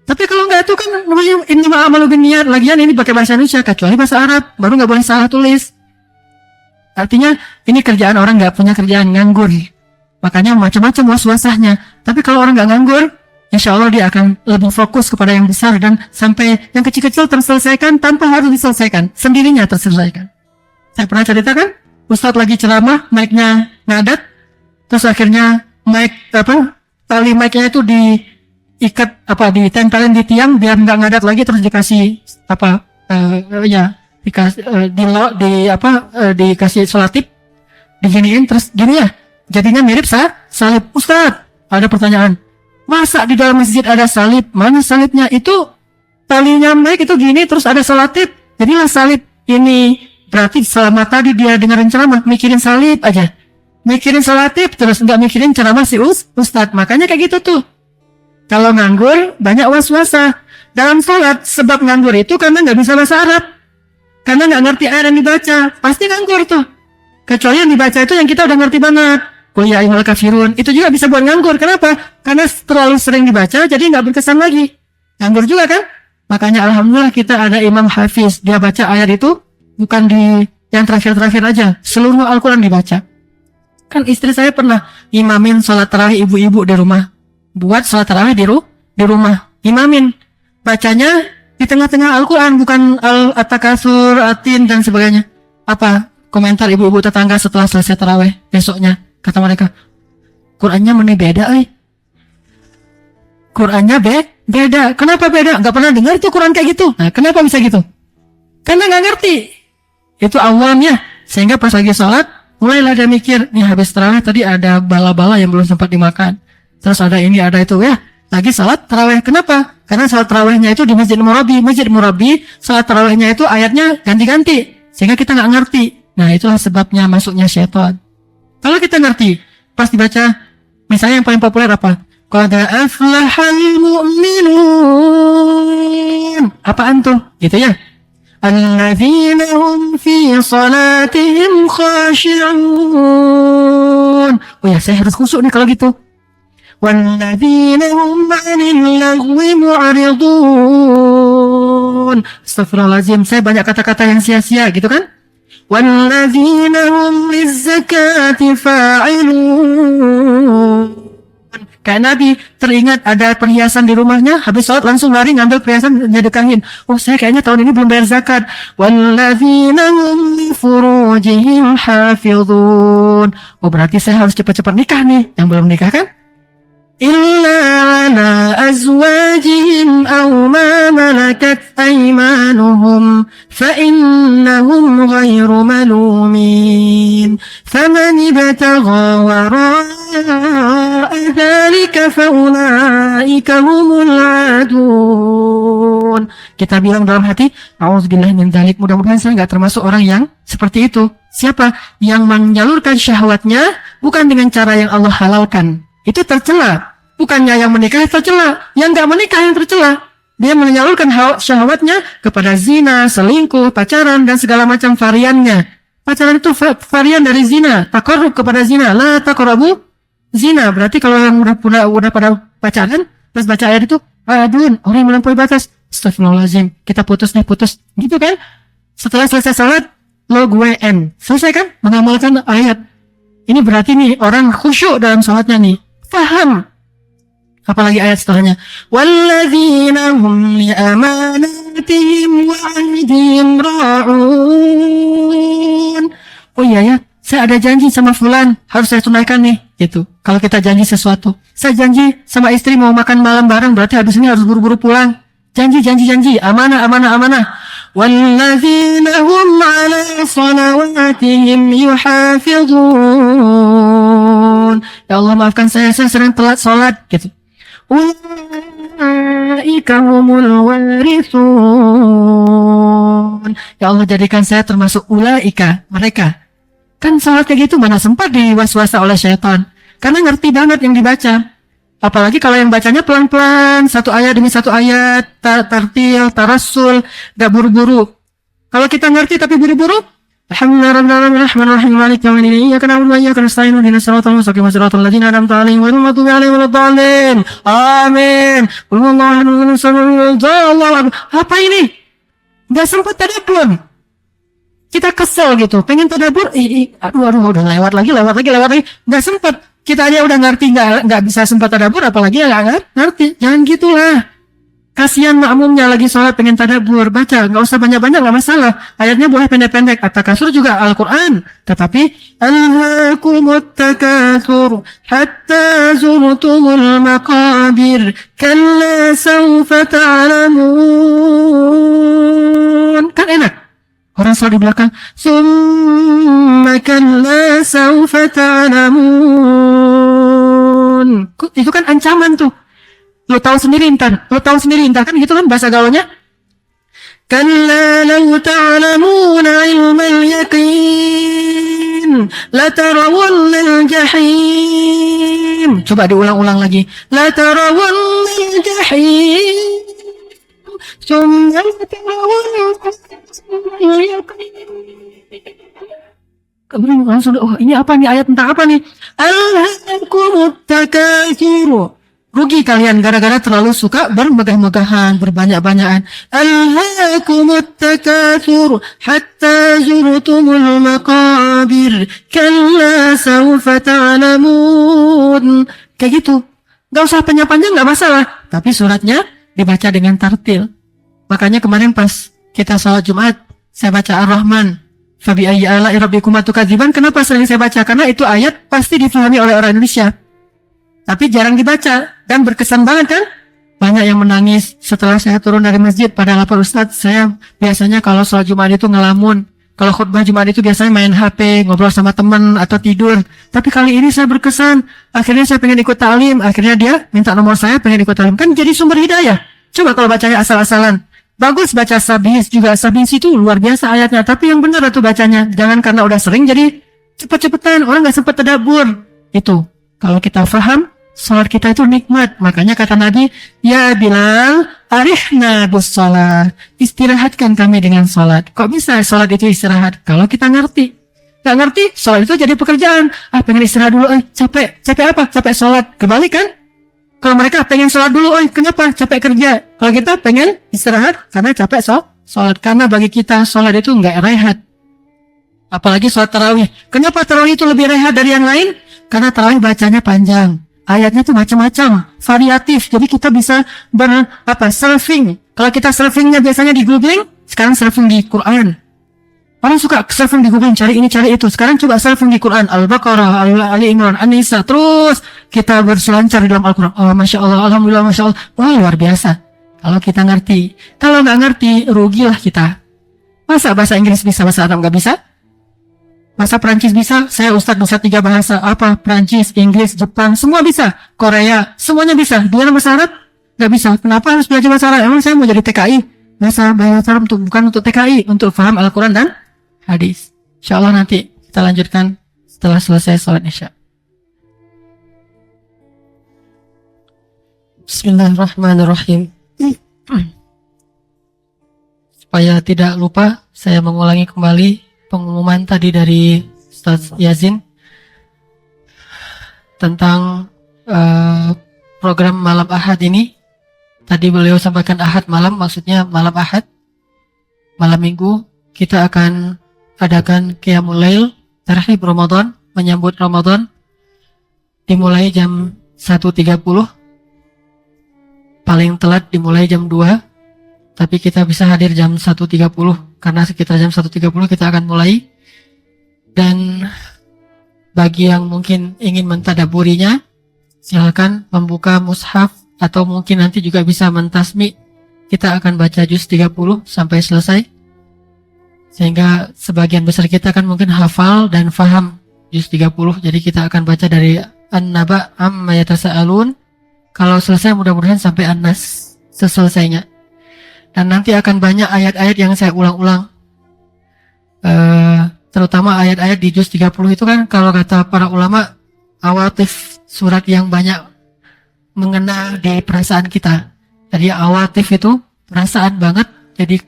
Tapi kalau enggak itu kan namanya innamal a'malu binniyat. Lagian ini pakai bahasa Indonesia kecuali bahasa Arab, baru nggak boleh salah tulis. Artinya ini kerjaan orang nggak punya kerjaan, nganggur. Makanya macam-macam was-wasahnya. Tapi kalau orang nggak nganggur, insya Allah dia akan lebih fokus kepada yang besar dan sampai yang kecil-kecil terselesaikan tanpa harus diselesaikan, sendirinya terselesaikan. Saya pernah ceritakan, Ustadz lagi ceramah, mic-nya ngadat, terus akhirnya tali mic-nya itu diikat ditempelin di tiang biar nggak ngadat lagi, terus dikasih dikasih selatip, diginiin terus gini ya, jadinya mirip salib. Ustadz, ada pertanyaan. Masa di dalam masjid ada salib? Mana salibnya? Itu talinya mic itu gini terus ada selatip. Jadilah salib. Ini berarti selama tadi dia dengerin ceramah mikirin salib aja. Mikirin selatip terus nggak mikirin ceramah si Ustadz. Makanya kayak gitu tuh. Kalau nganggur banyak was-wasa. Dalam sholat sebab nganggur itu karena nggak bisa bahasa Arab. Karena nggak ngerti ayat yang dibaca. Pasti nganggur tuh. Kecuali yang dibaca itu yang kita udah ngerti banget. Qul ya ayyuhal kafirun, itu juga bisa buat nganggur. Kenapa? Karena terlalu sering dibaca jadi nggak berkesan lagi. Nganggur juga kan? Makanya alhamdulillah kita ada Imam Hafiz. Dia baca ayat itu bukan di yang terakhir-terakhir aja, seluruh Al-Quran dibaca. Kan istri saya pernah imamin sholat tarawih ibu-ibu di rumah. Buat sholat tarawih di rumah. Imamin. Bacanya di tengah-tengah Al-Quran, bukan At-Takasur, Atin dan sebagainya. Apa komentar ibu-ibu tetangga setelah selesai tarawih besoknya? Kata mereka, Qurannya mana beda, Qurannya beda. Kenapa beda? Gak pernah dengar tuh Quran kayak gitu. Nah, kenapa bisa gitu? Karena gak ngerti. Itu awamnya. Sehingga pas lagi sholat, mulailah dia mikir, nih habis tarawih tadi ada bala-bala yang belum sempat dimakan. Terus ada ini, ada itu ya. Lagi sholat tarawih. Kenapa? Karena sholat tarawihnya itu di Masjid Murabi. Masjid Murabi, sholat tarawihnya itu ayatnya ganti-ganti. Sehingga kita gak ngerti. Nah, itulah sebabnya masuknya syaitan. Kalau kita ngerti, pas dibaca, misalnya yang paling populer apa? Qad aflahal mu'minun. Apaan tuh? Gitu ya. Alladzina hum fi salatihim khashi'un. Oh ya, saya harus khusyuk nih kalau gitu. Walladzina hum 'anil lagwi mu'ridun. Astagfirullahaladzim, saya banyak kata-kata yang sia-sia gitu kan? Walladzina hum lizzakati fa'ilun. Kayak Nabi teringat ada perhiasan di rumahnya, habis sholat langsung lari ngambil perhiasan nyedekahin. Oh, saya kayaknya tahun ini belum bayar zakat. Walladzina hum li furujihim hafizun. Oh, berarti saya harus cepat-cepat nikah nih. Yang belum nikah kan? إلا على أزواجهم أو ما ملكت أيمانهم فإنهم غير ملومين فمن ابتغى وراء ذلك فأولئك هم العادون. Kita bilang dalam hati, A'udzubillahi min dzalik, mudah-mudahan saya nggak termasuk orang yang seperti itu. Siapa yang menyalurkan syahwatnya bukan dengan cara yang Allah halalkan? Itu tercela. Bukannya yang menikah tercela, yang nggak menikah yang tercela. Dia menyalurkan syahwatnya kepada zina, selingkuh, pacaran, dan segala macam variannya. Pacaran itu varian dari zina, takarrub kepada zina. La taqrabu zina. Berarti kalau yang udah pada pacaran, terus baca ayat itu, adun, orang yang melampaui batas. Astagfirullahaladzim, kita putus. Gitu kan? Setelah selesai salat, log WN. Selesai kan? Mengamalkan ayat. Ini berarti nih, orang khusyuk dalam salatnya nih. Faham. Apalagi ayat setelahnya. Walladzina hum li'amanatihim wa'ahdihim ra'un. Oh iya ya, saya ada janji sama fulan, harus saya tunaikan nih. Gitu. Kalau kita janji sesuatu. Saya janji sama istri mau makan malam bareng, berarti habis ini harus buru-buru pulang. Janji. Amanah. Walladzina hum ala salawatihim yuhafizun. Ya Allah, maafkan saya sering telat sholat. Gitu. Ulaika humul warithun. Ya Allah, jadikan saya termasuk ulaika, mereka. Kan salat kayak gitu mana sempat diwaswasa oleh syaitan. Karena ngerti banget yang dibaca. Apalagi kalau yang bacanya pelan-pelan, satu ayat demi satu ayat, tartil, tarasul, gak buru-buru. Kalau kita ngerti tapi buru-buru, Alhamdulillahirrahmanirrahim, Malik yaumiddin, iyyaka na'budu wa iyyaka nasta'in, ihdinas siratal mustaqim, siratal ladzina an'amta 'alaihim ghairil maghdubi 'alaihim waladdallin. Amin. Qul huwallahu ahad. Apa ini? Enggak sempat tadabbur. Kita kesel gitu, pengen tadabbur, aduh udah lewat lagi. Enggak sempat. Kita aja udah ngerti enggak bisa sempat tadabbur, apalagi yang enggak ngerti. Jangan gitulah. Kasihan makmumnya lagi sholat pengen tadabbur, baca, nggak usah banyak-banyak, nggak masalah. Ayatnya boleh pendek-pendek. At-Takatsur juga Al-Quran, tetapi alhaakumut takatsur hatta zurtumul maqabir kalla sawfa ta'lamun. Kan enak. Orang sholat di belakang, summa kalla sawfa ta'lamun. Itu kan ancaman tuh. Lo tahu sendiri ntar kan gitu kan bahasa gaulnya. Kalla law ta'lamuna ilmal yaqin la tarawunnal jahim. Coba diulang-ulang lagi. La tarawunnal jahim. Summa tarawunnal yaqin. Kemudian langsung, oh ini apa nih, ayat tentang apa nih? Alhaakumut takatsur. Rugi kalian gara-gara terlalu suka bermegah-megahan, berbanyak-banyakan. Alhaakumut takatsur hatta zurtumul maqabir kalla sawfa ta'lamun. Kayak gitu. Gak usah panjang-panjang, gak masalah. Tapi suratnya dibaca dengan tartil. Makanya kemarin pas kita sholat Jumat, saya baca Ar-Rahman. Fabi ayyi ala'i rabbikuma tukadziban. Kenapa sering saya baca? Karena itu ayat pasti difahami oleh orang Indonesia. Tapi jarang dibaca dan berkesan banget kan? Banyak yang menangis setelah saya turun dari masjid pada lapor Ustadz. Saya biasanya kalau sholat Jumat itu ngelamun. Kalau khutbah Jumat itu biasanya main HP, ngobrol sama teman atau tidur. Tapi kali ini saya berkesan. Akhirnya saya pengen ikut ta'lim. Akhirnya dia minta nomor saya, pengen ikut ta'lim. Kan jadi sumber hidayah. Coba kalau bacanya asal-asalan. Bagus baca sabihis juga. Sabihis itu luar biasa ayatnya. Tapi yang benar itu bacanya. Jangan karena udah sering jadi cepet-cepetan. Orang gak sempat tadabbur. Itu. Kalau kita paham, salat kita itu nikmat. Makanya kata Nabi, ya Bilal, arihna bus salat. Istirahatkan kami dengan salat. Kok bisa salat itu istirahat? Kalau kita ngerti. Gak ngerti, salat itu jadi pekerjaan. Pengen istirahat dulu, capek. Capek apa? Capek salat. Kebalik kan? Kalau mereka pengen salat dulu, kenapa? Capek kerja. Kalau kita pengen istirahat karena capek salat. Karena bagi kita salat itu nggak rehat. Apalagi salat tarawih. Kenapa tarawih itu lebih rehat dari yang lain? Karena tarawih bacanya panjang. Ayatnya tuh macam-macam, variatif. Jadi kita bisa surfing. Kalau kita surfingnya biasanya di googling, sekarang surfing di Quran. Orang suka surfing di Google, cari ini, cari itu. Sekarang coba surfing di Quran, Al-Baqarah, Ali Imran, An-Nisa. Terus kita berselancar di dalam Al-Quran. Oh, Masya Allah, Alhamdulillah, Masya Allah. Wah, luar biasa. Kalau kita ngerti. Kalau nggak ngerti, rugilah kita. Masa bahasa Inggris bisa, bahasa Arab nggak bisa? Bahasa Perancis bisa? Saya Ustadz bisa 3 bahasa. Apa? Perancis, Inggris, Jepang, semua bisa. Korea, semuanya bisa. Dia bahasa Arab? Nggak bisa. Kenapa harus belajar bahasa Arab? Emang saya mau jadi TKI? Bahasa Arab bukan untuk TKI, untuk paham Al-Quran dan hadis. InsyaAllah nanti kita lanjutkan setelah selesai sholat isya. Bismillahirrahmanirrahim. Supaya tidak lupa, saya mengulangi kembali pengumuman tadi dari Ustaz Yazin tentang program malam Ahad ini. Tadi beliau sampaikan Ahad malam, maksudnya malam Ahad. Malam Minggu kita akan adakan Qiyamul Lail Tarhib Ramadan, menyambut Ramadan, dimulai jam 1.30, paling telat dimulai jam 2, tapi kita bisa hadir jam 1.30 karena sekitar jam 1.30 kita akan mulai. Dan bagi yang mungkin ingin mentadaburinya, silakan membuka mushaf atau mungkin nanti juga bisa mentasmi. Kita akan baca juz 30 sampai selesai, sehingga sebagian besar kita kan mungkin hafal dan faham juz 30. Jadi kita akan baca dari An-Naba amma yatasaalun. Kalau selesai mudah-mudahan sampai An-Nas seselesainya. Dan nanti akan banyak ayat-ayat yang saya ulang-ulang. Terutama ayat-ayat di juz 30 itu kan kalau kata para ulama awatif, surat yang banyak mengena di perasaan kita. Jadi awatif itu perasaan banget. Jadi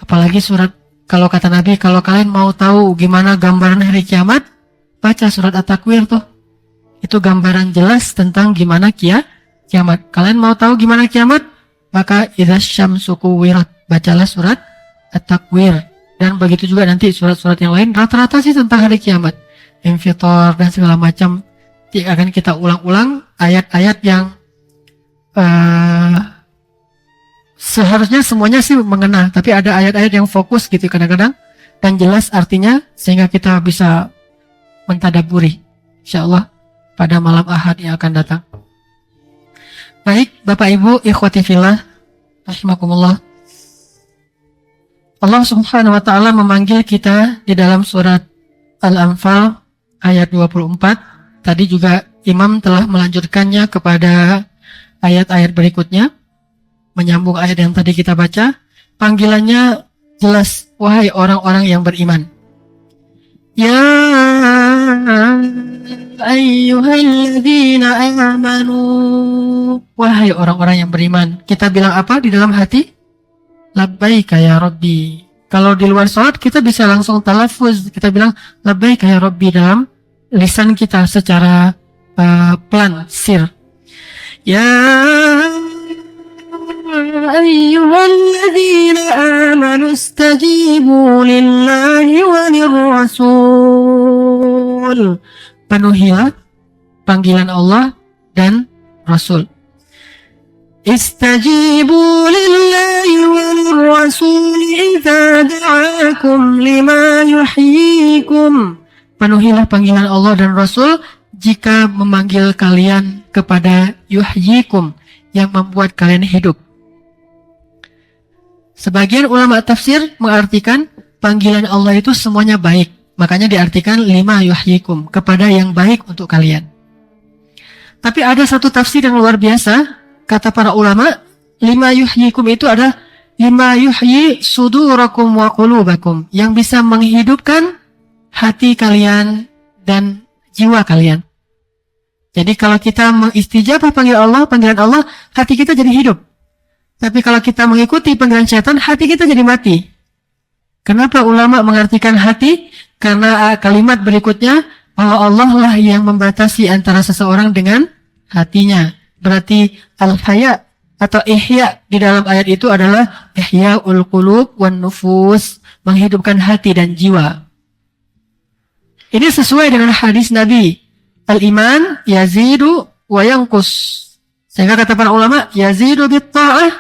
apalagi surat, kalau kata Nabi, kalau kalian mau tahu gimana gambaran hari kiamat, baca surat At-Takwir tuh. Itu gambaran jelas tentang gimana kiamat. Kalian mau tahu gimana kiamat? Maka idza syamsu kuwirat, bacalah surat At-Takwir. Dan begitu juga nanti surat-surat yang lain, rata-rata sih tentang hari kiamat. Infitor dan segala macam. Akan kita ulang-ulang ayat-ayat yang seharusnya semuanya sih mengena, tapi ada ayat-ayat yang fokus gitu kadang-kadang dan jelas artinya sehingga kita bisa mentadaburi insyaallah pada malam Ahad yang akan datang. Baik, Bapak Ibu, ikhwati fillah, rahimakumullah. Allah Subhanahu wa taala memanggil kita di dalam surat Al-Anfal ayat 24. Tadi juga Imam telah melanjutkannya kepada ayat-ayat berikutnya, menyambung ayat yang tadi kita baca. Panggilannya jelas, wahai orang-orang yang beriman. Ya ayyuhalladzina amanu, wahai orang-orang yang beriman. Kita bilang apa di dalam hati? Labbaika ya Rabbi. Kalau di luar sholat kita bisa langsung talafuz, kita bilang labbaika ya Rabbi dalam lisan kita secara pelan, sir. Ya ayyuhalladzina amanu istajibu lillahi walirrasul. Penuhilah panggilan Allah dan Rasul. Istajibu lillahi walirrasul idza da'akum lima yuhyikum. Penuhilah panggilan Allah dan Rasul jika memanggil kalian kepada yuhyikum, yang membuat kalian hidup. Sebagian ulama tafsir mengartikan panggilan Allah itu semuanya baik. Makanya diartikan lima yuhyikum, kepada yang baik untuk kalian. Tapi ada satu tafsir yang luar biasa. Kata para ulama, lima yuhyikum itu adalah lima yuhyi sudurakum wa qulubakum, yang bisa menghidupkan hati kalian dan jiwa kalian. Jadi kalau kita mengistijabah panggilan Allah, hati kita jadi hidup. Tapi kalau kita mengikuti panggilan syaitan, hati kita jadi mati. Kenapa ulama mengartikan hati? Karena kalimat berikutnya, bahwa Allah lah yang membatasi antara seseorang dengan hatinya. Berarti al-haya atau ihya di dalam ayat itu adalah ihya'ul qulub wan nufus, menghidupkan hati dan jiwa. Ini sesuai dengan hadis Nabi, al-iman yazidu wa yanqus. Sehingga kata para ulama, yazidu bit ta'ah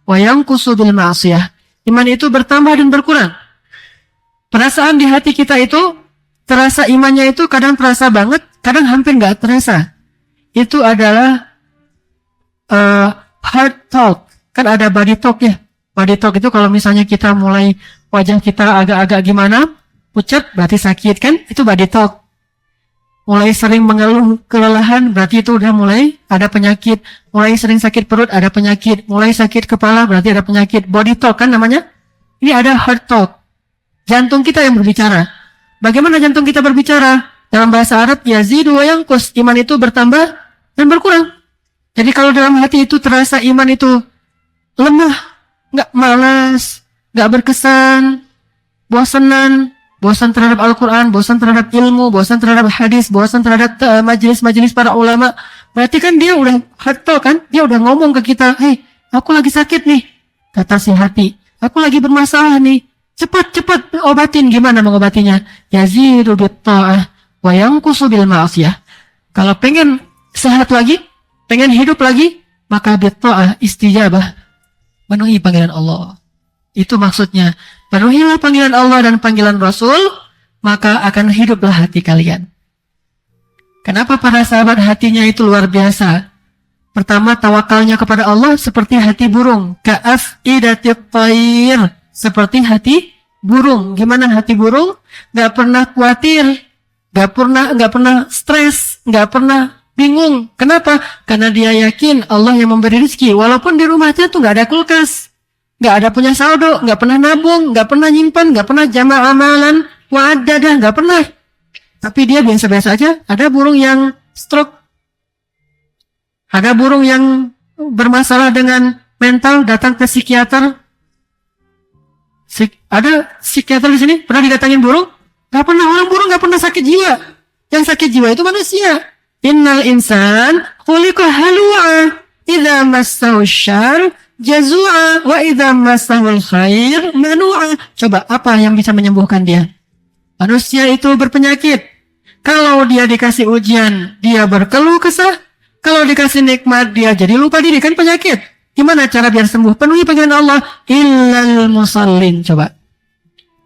wa yanqusu bil ma'siyah. Iman itu bertambah dan berkurang. Perasaan di hati kita itu, terasa imannya itu kadang terasa banget, kadang hampir nggak terasa. Itu adalah heart talk. Kan ada body talk ya. Body talk itu kalau misalnya kita mulai wajah kita agak-agak gimana, pucat berarti sakit kan? Itu body talk. Mulai sering mengeluh kelelahan berarti itu udah mulai ada penyakit. Mulai sering sakit perut ada penyakit. Mulai sakit kepala berarti ada penyakit. Body talk kan namanya. Ini ada heart talk. Jantung kita yang berbicara. Bagaimana jantung kita berbicara? Dalam bahasa Arab yazidu wa yanqus. Iman itu bertambah dan berkurang. Jadi kalau dalam hati itu terasa iman itu lemah, nggak malas, nggak berkesan, bosanan, bosan terhadap Al-Quran, bosan terhadap ilmu, bosan terhadap hadis, bosan terhadap majelis-majelis para ulama. Berarti kan dia udah hatta kan, dia udah ngomong ke kita, hei, aku lagi sakit nih, kata si hati, aku lagi bermasalah nih, cepat obatin. Gimana mengobatinya? Yazidu bitta'ah wa yanqusu bil ma'asiyah. Kalau pengen sehat lagi, pengen hidup lagi, maka bitta'ah istijabah, penuhi panggilan Allah. Itu maksudnya, penuhilah panggilan Allah dan panggilan Rasul, maka akan hiduplah hati kalian. Kenapa para sahabat hatinya itu luar biasa? Pertama, tawakalnya kepada Allah seperti hati burung. Ka'af'idatit thair, seperti hati burung. Gimana hati burung? Gak pernah khawatir, gak pernah stres, gak pernah bingung. Kenapa? Karena dia yakin Allah yang memberi rezeki. Walaupun di rumahnya tuh gak ada kulkas, gak ada punya saldo, gak pernah nabung, gak pernah nyimpan, gak pernah jama' amalan, wadadah, gak pernah. Tapi dia biasa-biasa aja. Ada burung yang stroke, ada burung yang bermasalah dengan mental, datang ke psikiater. Ada psikiater di sini pernah didatangin burung? Gak pernah. Orang burung gak pernah sakit jiwa. Yang sakit jiwa itu manusia. Innal insan khuliqa halu'a idza massahu syarr jazua wa idza massahul khair manu'a. Coba apa yang bisa menyembuhkan dia? Manusia itu berpenyakit. Kalau dia dikasih ujian, dia berkeluh kesah. Kalau dikasih nikmat, dia jadi lupa diri. Kan penyakit. Gimana cara biar sembuh? Penuhi panggilan Allah. Illal musallin. Coba.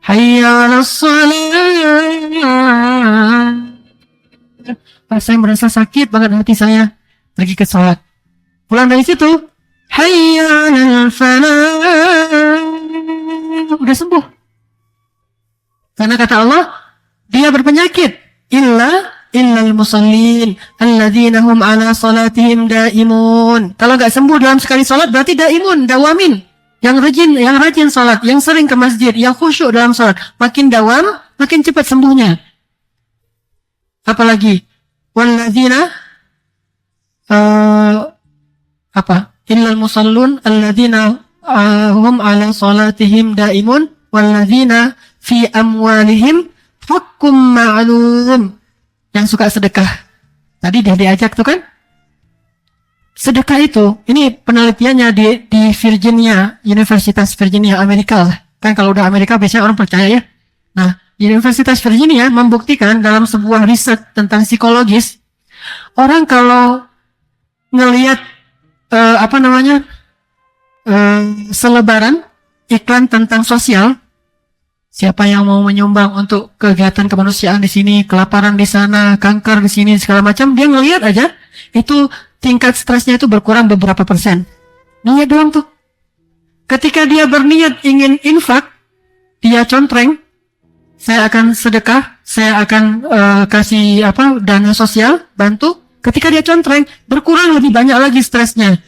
Hayya 'alas shalah. Saya merasa sakit banget hati saya. Pergi ke salat. Pulang dari situ, hayya 'alal falah. Udah sembuh. Karena kata Allah, dia berpenyakit. Illal musallin alladzina hum 'ala salatihim daimun. Kalau enggak sembuh dalam sekali salat berarti daimun, dawamin. Yang rajin salat, yang sering ke masjid, yang khusyuk dalam salat, makin dawam, makin cepat sembuhnya. Apalagi walladzina illal musallun alladzina hum 'ala salatihim daimun walladzina fi amwalihim haqqum ma'lum. Yang suka sedekah. Tadi dia diajak tuh kan? Sedekah itu, ini penelitiannya di Virginia, Universitas Virginia, Amerika lah. Kan kalau udah Amerika biasanya orang percaya ya. Nah, Universitas Virginia membuktikan dalam sebuah riset tentang psikologis, orang kalau ngelihat selebaran iklan tentang sosial, siapa yang mau menyumbang untuk kegiatan kemanusiaan di sini, kelaparan di sana, kanker di sini, segala macam, dia ngelihat aja, itu tingkat stresnya itu berkurang beberapa persen. Niat doang tuh. Ketika dia berniat ingin infak, dia contreng, saya akan sedekah, saya akan kasih dana sosial, bantu. Ketika dia contreng, berkurang lebih banyak lagi stresnya.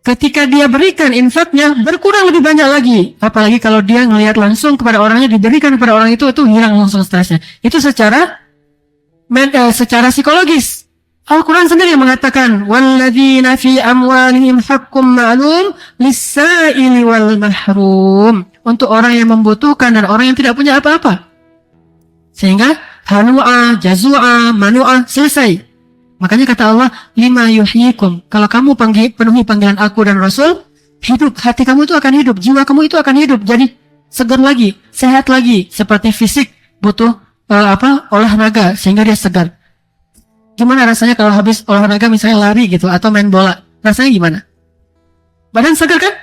Ketika dia berikan infaknya, berkurang lebih banyak lagi. Apalagi kalau dia ngelihat langsung kepada orangnya, diberikan kepada orang itu hilang langsung stresnya. Itu secara psikologis. Al-Quran sendiri yang mengatakan, walladzina fi amwalihim haqqum ma'lum lis-sa'ili wal mahrum. Untuk orang yang membutuhkan dan orang yang tidak punya apa-apa. Sehingga hanu'a, jazu'a, manu'a, selesai. Makanya kata Allah, lima yuhyikum. Kalau kamu penuhi panggilan aku dan Rasul, hidup, hati kamu itu akan hidup, jiwa kamu itu akan hidup, jadi segar lagi, sehat lagi. Seperti fisik butuh olahraga sehingga dia segar. Gimana rasanya kalau habis olahraga misalnya lari gitu atau main bola? Rasanya gimana? Badan segar kan?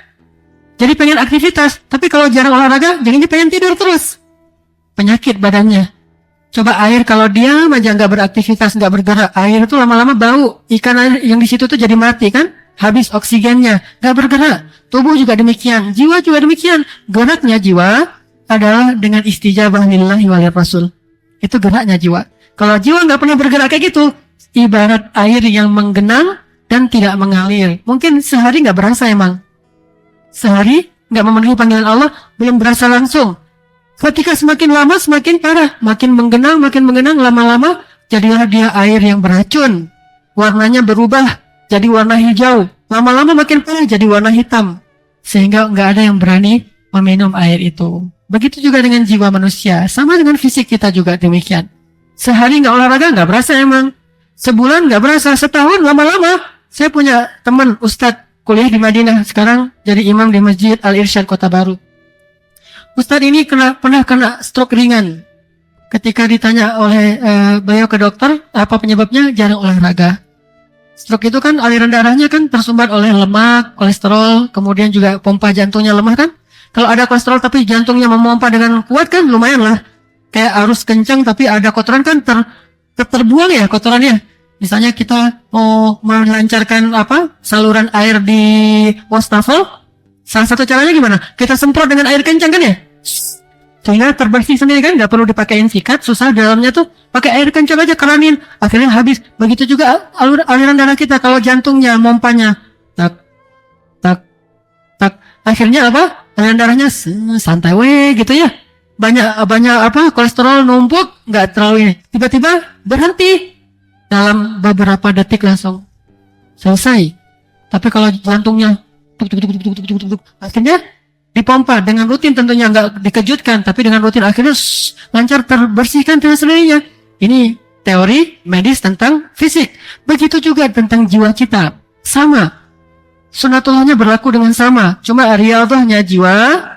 Jadi pengen aktivitas. Tapi kalau jarang olahraga, jadinya pengen tidur terus. penyakit badannya. Coba air kalau diam aja nggak beraktivitas, nggak bergerak, air itu lama-lama bau. Ikan air yang di situ tuh jadi mati kan? Habis oksigennya, nggak bergerak. Tubuh juga demikian, jiwa juga demikian. Geraknya jiwa adalah dengan istijabah lillahi walir rasul. Itu geraknya jiwa. Kalau jiwa nggak pernah bergerak kayak gitu, ibarat air yang menggenang dan tidak mengalir. Mungkin sehari nggak berasa emang. Sehari nggak memenuhi panggilan Allah, belum berasa langsung. Ketika semakin lama semakin parah, makin menggenang, lama-lama jadilah dia air yang beracun. Warnanya berubah jadi warna hijau, lama-lama makin parah jadi warna hitam, sehingga nggak ada yang berani meminum air itu. Begitu juga dengan jiwa manusia, sama dengan fisik kita juga demikian. Sehari nggak olahraga nggak berasa emang, sebulan nggak berasa, setahun lama-lama. Saya punya teman Ustadz kuliah di Madinah, sekarang jadi imam di Masjid Al-Irsyad Kota Baru. Ustadz ini pernah kena stroke ringan. Ketika ditanya oleh beliau ke dokter, apa penyebabnya? Jarang olahraga. Stroke itu kan aliran darahnya kan tersumbat oleh lemak, kolesterol, kemudian juga pompa jantungnya lemah kan. Kalau ada kolesterol tapi jantungnya memompa dengan kuat kan lumayan lah. Kayak arus kencang tapi ada kotoran kan terbuang ya kotorannya. Misalnya kita mau melancarkan saluran air di wastafel, salah satu caranya gimana? Kita semprot dengan air kencang kan ya? Sehingga terbersih sendiri kan, nggak perlu dipakein sikat, susah dalamnya tuh pakai air kencang aja keranin, akhirnya habis. Begitu juga aliran darah kita, kalau jantungnya mompanya tak tak tak, akhirnya aliran darahnya santai gitu ya. Banyak kolesterol numpuk, nggak terlalu ini. Tiba-tiba berhenti dalam beberapa detik langsung selesai. Tapi kalau jantungnya akhirnya dipompa dengan rutin, tentunya nggak dikejutkan, tapi dengan rutin akhirnya lancar terbersihkan dengan sendirinya. Ini teori medis tentang fisik. Begitu juga tentang jiwa kita, sama. Sunatullahnya berlaku dengan sama, cuma riyadhahnya jiwa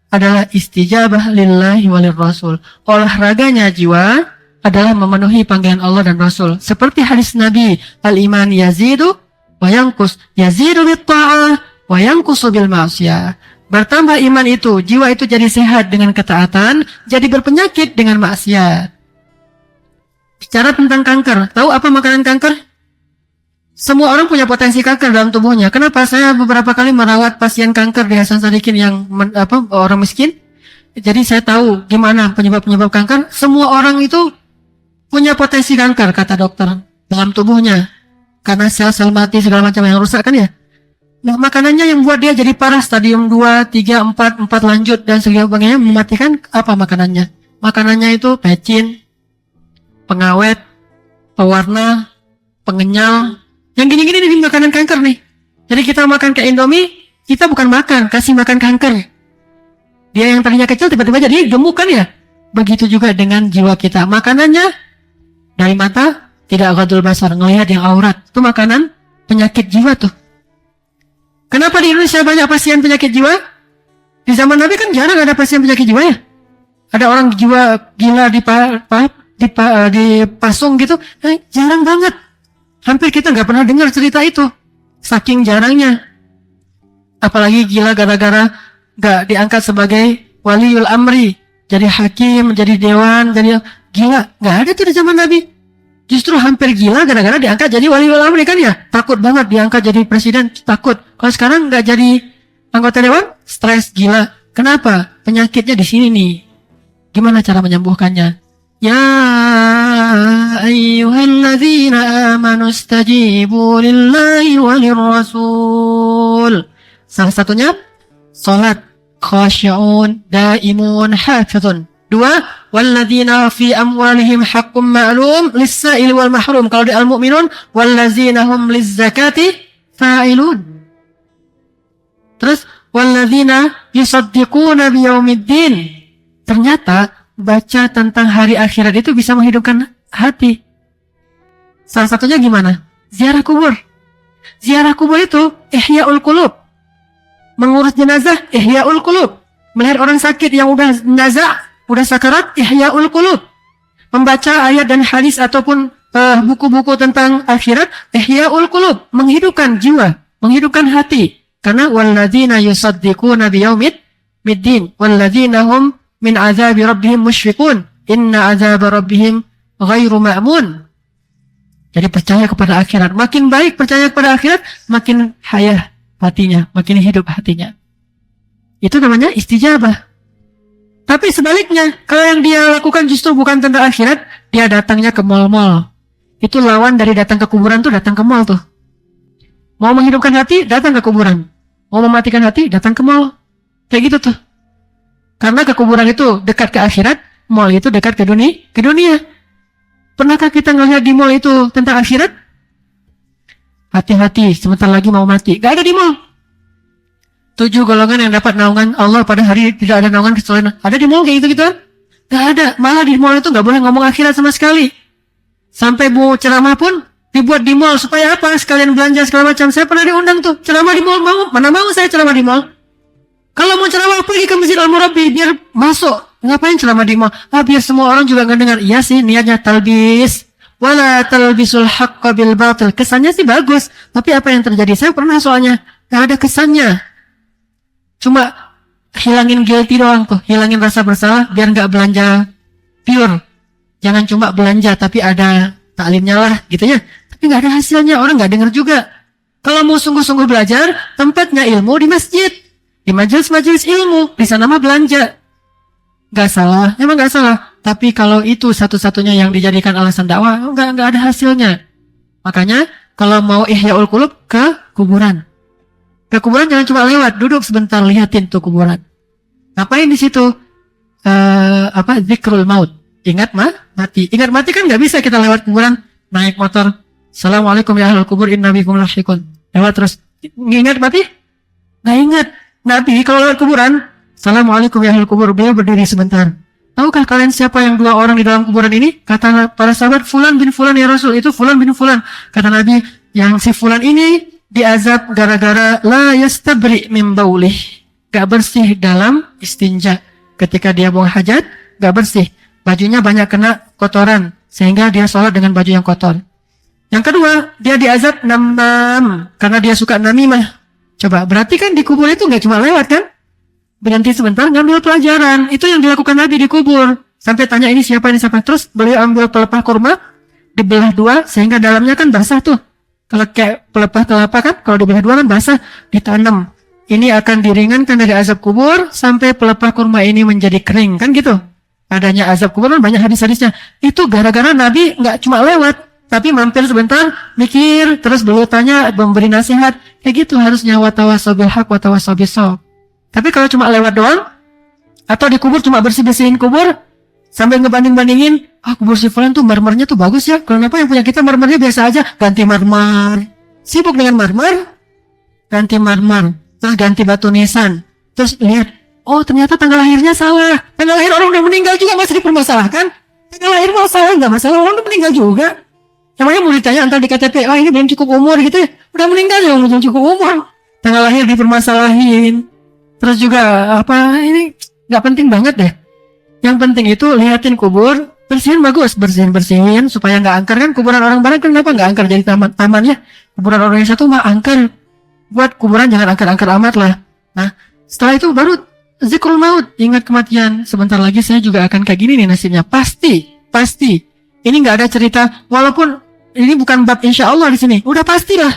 adalah istijabah lillahi walir rasul. Olahraganya jiwa adalah memenuhi panggilan Allah dan Rasul. Seperti hadis Nabi, al-iman yazidu wa yanqus, yazidu bit ta'ah wa yanqusu bil ma'siyah. Bertambah iman itu, jiwa itu jadi sehat dengan ketaatan, jadi berpenyakit dengan maksiat. Bicara tentang kanker, tahu apa makanan kanker? Semua orang punya potensi kanker dalam tubuhnya. Kenapa? Saya beberapa kali merawat pasien kanker di Hasan Sadikin yang orang miskin. Jadi saya tahu gimana penyebab-penyebab kanker. Semua orang itu punya potensi kanker, kata dokter, dalam tubuhnya. Karena sel-sel mati segala macam yang rusak kan ya. Nah, makanannya yang buat dia jadi parah, stadium 2, 3, 4 lanjut dan sebagainya mematikan, apa makanannya? Makanannya itu pecin, pengawet, pewarna, pengenyal. Yang gini-gini nih makanan kanker nih. Jadi kita makan kayak Indomie, kita bukan makan, kasih makan kanker. Dia yang tadinya kecil tiba-tiba jadi gemuk kan ya? Begitu juga dengan jiwa kita. Makanannya dari mata, tidak ghadul basar, ngelihat yang aurat. Itu makanan penyakit jiwa tuh. Kenapa di Indonesia banyak pasien penyakit jiwa? Di zaman Nabi kan jarang ada pasien penyakit jiwa ya. Ada orang jiwa gila dipasung gitu, jarang banget. Hampir kita nggak pernah dengar cerita itu, saking jarangnya. Apalagi gila gara-gara nggak diangkat sebagai waliul amri, jadi hakim, jadi dewan, jadi gila, nggak ada tuh di zaman Nabi. Justru hampir gila gara-gara diangkat jadi waliul amri kan ya, takut banget diangkat jadi presiden, takut. Kalau sekarang nggak jadi anggota dewan, stres, gila. Kenapa? Penyakitnya di sini nih. Gimana cara menyembuhkannya? Ya ayyuhalladzina amanu istajibu lillahi walir rasul. Salah satunya salat, khasyi'un, daimun, hafizun. 2, walladzina fi amwalihim haqqum ma'lum lis-sa'il wal mahrum. Kalau di Al-Mu'minun, walladzina hum liz-zakati fa'ilun. Terus walladzina yusaddiquna biyaumiddin. Ternyata baca tentang hari akhirat itu bisa menghidupkan hati. Salah satunya gimana? Ziarah kubur. Ziarah kubur itu ihya'ul qulub. Mengurus jenazah, ihya'ul qulub. Melihat orang sakit yang udah jenazah, udah sakarat, ihya'ul qulub. Membaca ayat dan hadis ataupun buku-buku tentang akhirat, ihya'ul qulub. Menghidupkan jiwa, menghidupkan hati. Karena walladzina yusaddiquna biyaumiddin, walladzina hum min azabi rabbihim musyfiqun. Inna azab rabbihim ghairu ma'mun. Jadi percaya kepada akhirat. Makin baik percaya kepada akhirat, makin hayah hatinya, makin hidup hatinya. Itu namanya istijabah. Tapi sebaliknya, kalau yang dia lakukan justru bukan tentang akhirat, dia datangnya ke mal-mal. Itu lawan dari datang ke kuburan tuh, datang ke mal tuh. Mau menghidupkan hati, datang ke kuburan. Mau mematikan hati, datang ke mal. Kayak gitu tuh. Karena ke kuburan itu dekat ke akhirat, mal itu dekat ke dunia. Pernahkah kita ngelihat di mal itu tentang akhirat? Hati-hati, sebentar lagi mau mati. Gak ada di mal. 7 golongan yang dapat naungan Allah pada hari tidak ada naungan kecuali ada di mall kayak gitu-gitu kan? Gak ada. Malah di mall itu gak boleh ngomong akhirat sama sekali. Sampai bu ceramah pun dibuat di mall supaya apa? Sekalian belanja segala macam. Saya pernah diundang tuh ceramah di mall. Mana mau saya ceramah di mall? Kalau mau ceramah pergi ke Masjid Al-Murabbi biar masuk. Ngapain ceramah di mall? Biar semua orang juga ngedengar. Iya sih niatnya talbis. Wala talbisul haqqa bil batil. Kesannya sih bagus. Tapi apa yang terjadi? Saya pernah soalnya gak ada kesannya. Cuma hilangin guilty doang tuh, hilangin rasa bersalah biar nggak belanja pure. Jangan cuma belanja tapi ada taklimnya lah gitu ya. Tapi nggak ada hasilnya, orang nggak dengar juga. Kalau mau sungguh-sungguh belajar, tempatnya ilmu di masjid, di majelis-majelis ilmu, di sana mah belanja. Nggak salah, emang nggak salah. Tapi kalau itu satu-satunya yang dijadikan alasan dakwah, nggak ada hasilnya. Makanya kalau mau ihya'ul qulub ke kuburan. Ke kuburan jangan cuma lewat, duduk sebentar lihatin tuh kuburan. Ngapain di situ? Zikrul maut. Ingat mati. Ingat mati kan nggak bisa kita lewat kuburan naik motor. Assalamualaikum ya ahlul kubur inna bikum lahiqun. Lewat terus. Ingat mati? Nggak ingat. Nabi kalau lewat kuburan, Assalamualaikum ya ahlul kubur, beliau berdiri sebentar. Tahukah kalian siapa yang 2 orang di dalam kuburan ini? Kata para sahabat, Fulan bin Fulan ya Rasul. Itu Fulan bin Fulan. Kata Nabi, yang si Fulan ini diazab gara-gara la yastabri min baulih, gak bersih dalam istinja. Ketika dia buang hajat, gak bersih, bajunya banyak kena kotoran sehingga dia sholat dengan baju yang kotor. Yang kedua, dia diazab namam karena dia suka namimah. Coba berarti kan di kubur itu gak cuma lewat kan, berhenti sebentar ngambil pelajaran. Itu yang dilakukan Nabi di kubur. Sampai tanya ini siapa, terus beliau ambil pelepah kurma, dibelah 2 sehingga dalamnya kan basah tuh. Kalau kayak pelepah kelapa kan, kalau dibelah 2 kan basah, ditanam. Ini akan diringankan dari azab kubur sampai pelepah kurma ini menjadi kering, kan gitu. Adanya azab kubur kan banyak hadis-hadisnya. Itu gara-gara Nabi nggak cuma lewat, tapi mampir sebentar, mikir, terus beliau tanya, memberi nasihat. Kayak gitu harusnya, watawasobil haq, watawasobil sob. Tapi kalau cuma lewat doang, atau di kubur cuma bersih-bersihin kubur, sampai ngebanding-bandingin, kubur si Fulan tuh marmernya tuh bagus ya. Kenapa yang punya kita marmernya biasa aja? Ganti marmer. Sibuk dengan marmer, ganti marmer. Terus ganti batu nisan. Terus lihat, ternyata tanggal lahirnya salah. Tanggal lahir orang udah meninggal juga masih dipermasalahkan. Tanggal lahir mau salah, nggak masalah, orang udah meninggal juga. Emangnya mau ditanya antar di KTP, ini belum cukup umur gitu ya. Udah meninggal ya, belum cukup umur. Tanggal lahir dipermasalahin. Terus juga, ini nggak penting banget deh. Yang penting itu lihatin kubur, bersihin bagus, bersihin supaya nggak angker kan. Kuburan orang barat kenapa nggak angker jadi tamannya? Kuburan orang Indonesia tuh mah angker. Buat kuburan jangan angker-angker amat lah. Nah, setelah itu baru zikrul maut, ingat kematian. Sebentar lagi saya juga akan kayak gini nih nasibnya. Pasti. Ini nggak ada cerita. Walaupun ini bukan bab insya Allah di sini, udah pastilah.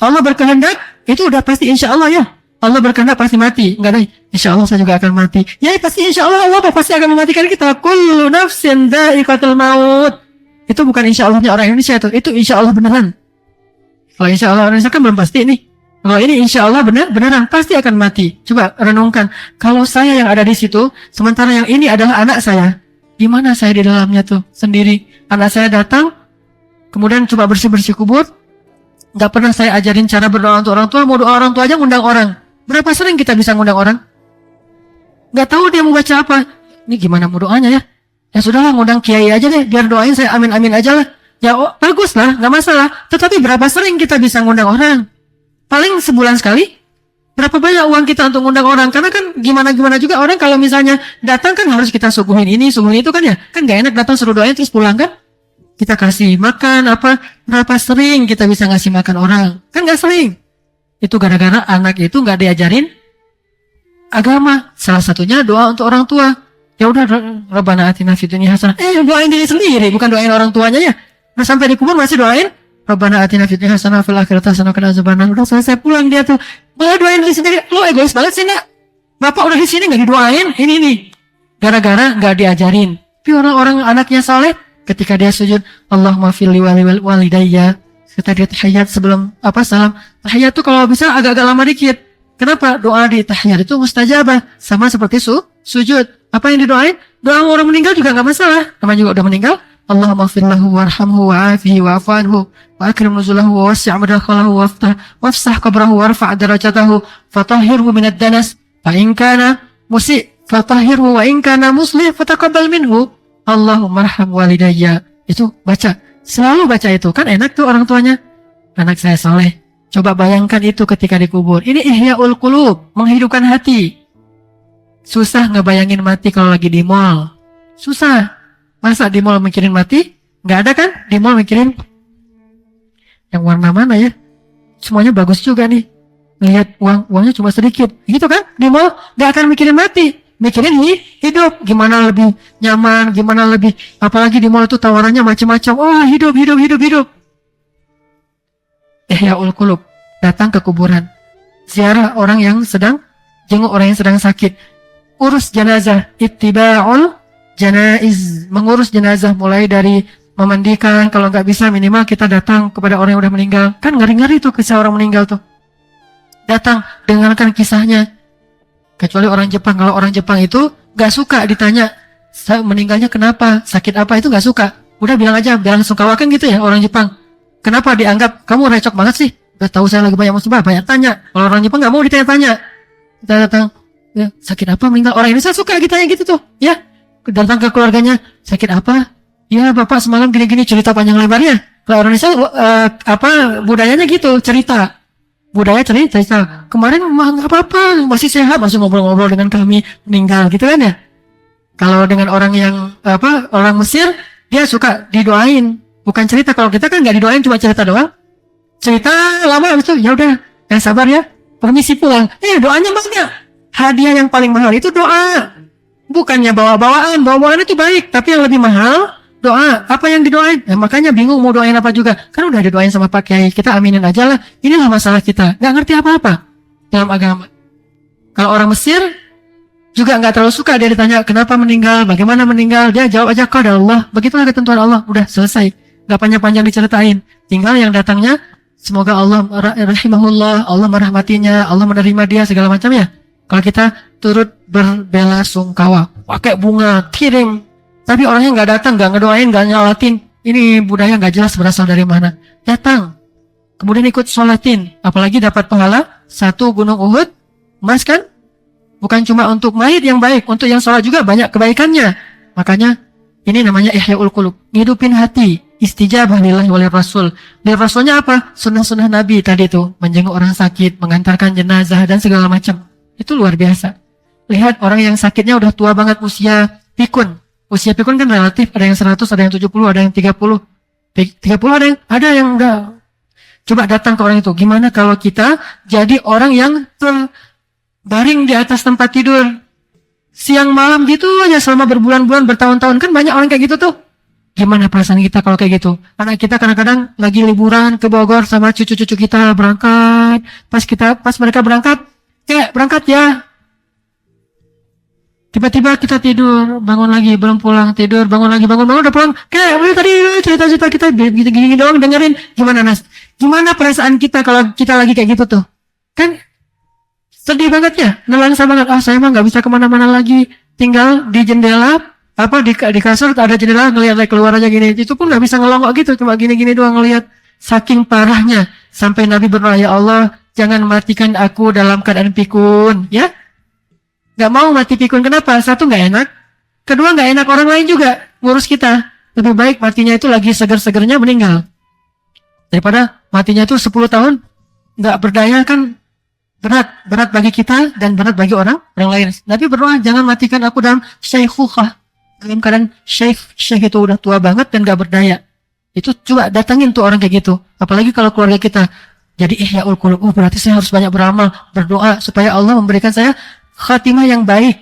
Allah berkehendak, itu udah pasti insya Allah ya. Allah berkehendak pasti mati. Enggak ada, insya Allah saya juga akan mati. Ya pasti insya Allah pasti akan mematikan kita. Kullu nafsin dha'iqatul maut. Itu bukan insya Allahnya orang Indonesia itu insya Allah beneran. Kalau insya Allah orang Indonesia kan belum pasti nih. Kalau ini insya Allah beneran pasti akan mati. Coba renungkan. Kalau saya yang ada di situ, sementara yang ini adalah anak saya. Gimana saya di dalamnya tuh sendiri? Anak saya datang, kemudian coba bersih-bersih kubur. Gak pernah saya ajarin cara berdoa untuk orang tua. Mau doa orang tua aja ngundang orang. Berapa sering kita bisa ngundang orang? Gak tahu dia mau baca apa. Ini gimana mau doanya ya? Ya sudahlah, ngundang kiai aja deh. Biar doain saya amin-amin aja lah. Ya bagus lah, gak masalah. Tetapi berapa sering kita bisa ngundang orang? Paling sebulan sekali. Berapa banyak uang kita untuk ngundang orang? Karena kan gimana-gimana juga orang kalau misalnya datang kan harus kita suguhin ini, suguhin itu kan ya. Kan gak enak datang suruh doain terus pulang kan? Kita kasih makan berapa sering kita bisa ngasih makan orang? Kan gak sering. Itu gara-gara anak itu gak diajarin agama. Salah satunya doa untuk orang tua. Ya udah, Rabbana atina fid dunya hasanah. Doain diri sendiri, bukan doain orang tuanya ya. Nah, sampai di kubur masih doain Rabbana atina fid dunya hasanah fil akhirati hasanah wa qina azabannar. Udah selesai pulang dia tuh. Malah doain diri sendiri. Lu egois banget sih, Nak. Bapak udah di sini enggak didoain. Ini nih. Gara-gara enggak diajarin. Tapi orang-orang anaknya saleh ketika dia sujud, Allahumma fili walidayya. Kita dia tahiyat sebelum salam. Tahiyat tuh kalau bisa agak-agak lama dikit. Kenapa? Doa di tahiyat itu mustajabah. Sama seperti sujud. Apa yang didoain? Doa orang meninggal juga enggak masalah. Namanya juga udah meninggal. Allahumma fir lahu warhamhu wa'afihi wa'fu anhu wa akrim nuzulahu wa wasi' madkhalahu wafsah qabrahu warfa' darajatahu fatahhirhu minad danas fa in kana musi' fatahhirhu wa in kana muslih fataqabbal minhu. Allahumma arham walidayya. Itu baca. Selalu baca itu. Kan enak tuh orang tuanya. Anak saya soleh. Coba bayangkan itu ketika dikubur. Ini ihya'ul qulub, menghidupkan hati. Susah ngebayangin mati kalau lagi di mall. Susah. Masa di mall mikirin mati? Nggak ada kan? Di mall mikirin yang warna mana ya? Semuanya bagus juga nih. Lihat uangnya cuma sedikit. Gitu kan? Di mall nggak akan mikirin mati. Mikirin hidup. Gimana lebih nyaman, gimana lebih, apalagi di mall itu tawarannya macam-macam. Oh, hidup. Ihya'ul qulub, datang ke kuburan. Ziarah orang yang sedang, jenguk orang yang sedang sakit. Urus jenazah, ittiba'ul janaiz, mengurus jenazah mulai dari memandikan, kalau nggak bisa minimal kita datang kepada orang yang udah meninggal. Kan ngeri-ngeri tuh kisah orang meninggal tuh. Datang, dengarkan kisahnya. Kecuali orang Jepang, kalau orang Jepang itu nggak suka ditanya meninggalnya kenapa, sakit apa, itu nggak suka. Udah bilang aja, bilang sungkawakan gitu ya orang Jepang. Kenapa dianggap kamu recok banget sih? Udah tahu saya lagi banyak musibah, banyak tanya. Kalau orang Jepang nggak mau ditanya-tanya. Kita datang, ya, sakit apa meninggal? Orang Indonesia suka ditanya gitu tuh, ya. Datang ke keluarganya, sakit apa? Ya bapak semalam gini-gini, cerita panjang lebarnya. Kalau orang Indonesia budayanya gitu, cerita. Budaya cerita. Kemarin mah nggak apa-apa, masih sehat, masih ngobrol-ngobrol dengan kami meninggal gitu kan ya. Kalau dengan orang yang orang Mesir, dia suka didoain. Bukan cerita. Kalau kita kan nggak didoain, cuma cerita doang. Cerita lama habis itu ya udah, yang sabar ya, permisi pulang. Doanya banyak. Hadiah yang paling mahal itu doa. Bukannya bawa-bawaan itu baik, tapi yang lebih mahal doa. Apa yang didoain? Makanya bingung mau doain apa juga. Kan udah didoain sama Pak Kiai, kita aminin aja lah. Inilah masalah kita, nggak ngerti apa-apa dalam agama. Kalau orang Mesir juga nggak terlalu suka dia ditanya kenapa meninggal, bagaimana meninggal, dia jawab aja qadar Allah. Begitulah ketentuan Allah, udah selesai. Gak panjang-panjang diceritain. Tinggal yang datangnya, semoga Allah rahimahullah, Allah merahmatinya, Allah menerima dia, segala macam ya. Kalau kita turut berbela sungkawa, pakai bunga, kirim. Tapi orangnya nggak datang, nggak ngedoain, nggak nyolatin. Ini budaya nggak jelas berasal dari mana. Datang, kemudian ikut sholatin. Apalagi dapat pahala 1 gunung Uhud, emas kan? Bukan cuma untuk mayit yang baik, untuk yang sholat juga banyak kebaikannya. Makanya ini namanya ihya'ul qulub, ngidupin hati. Istijabah lillahi wali rasul. Dari rasulnya apa? Sunnah-sunnah Nabi tadi itu, menjenguk orang sakit, mengantarkan jenazah dan segala macam. Itu luar biasa. Lihat orang yang sakitnya udah tua banget, usia pikun. Usia pikun kan relatif, ada yang 100, ada yang 70, ada yang 30. 30 ada yang enggak. Coba datang ke orang itu. Gimana kalau kita jadi orang yang terbaring di atas tempat tidur siang malam gitu aja selama berbulan-bulan, bertahun-tahun. Kan banyak orang kayak gitu tuh. Gimana perasaan kita kalau kayak gitu? Anak kita kadang-kadang lagi liburan ke Bogor sama cucu-cucu kita berangkat. Pas mereka berangkat, berangkat ya. Tiba-tiba kita tidur, bangun lagi, belum pulang, tidur, bangun lagi, bangun, udah pulang. Tadi cerita-cerita kita gini-gini doang dengerin. Gimana Nas? Gimana perasaan kita kalau kita lagi kayak gitu tuh? Kan sedih banget ya, nelangsa banget. Saya mah nggak bisa kemana-mana lagi, tinggal di jendela. Di kasur ada jendela, ngelihat keluar aja gini. Itu pun nggak bisa ngelongok gitu, cuma gini-gini doang ngelihat. Saking parahnya sampai Nabi berdoa, ya Allah, jangan matikan aku dalam keadaan pikun, ya. Nggak mau mati pikun. Kenapa? 1, nggak enak. Kedua, nggak enak orang lain juga ngurus kita. Lebih baik matinya itu lagi seger-segernya meninggal daripada matinya itu 10 tahun nggak berdaya. Kan berat bagi kita dan berat bagi orang lain. Nabi berdoa, jangan matikan aku dalam syaikhukhah, dalam keadaan syekh itu udah tua banget dan gak berdaya. Itu coba datangin tuh orang kayak gitu. Apalagi kalau keluarga kita jadi ihya'ul qulub. Berarti saya harus banyak beramal, berdoa supaya Allah memberikan saya khatimah yang baik.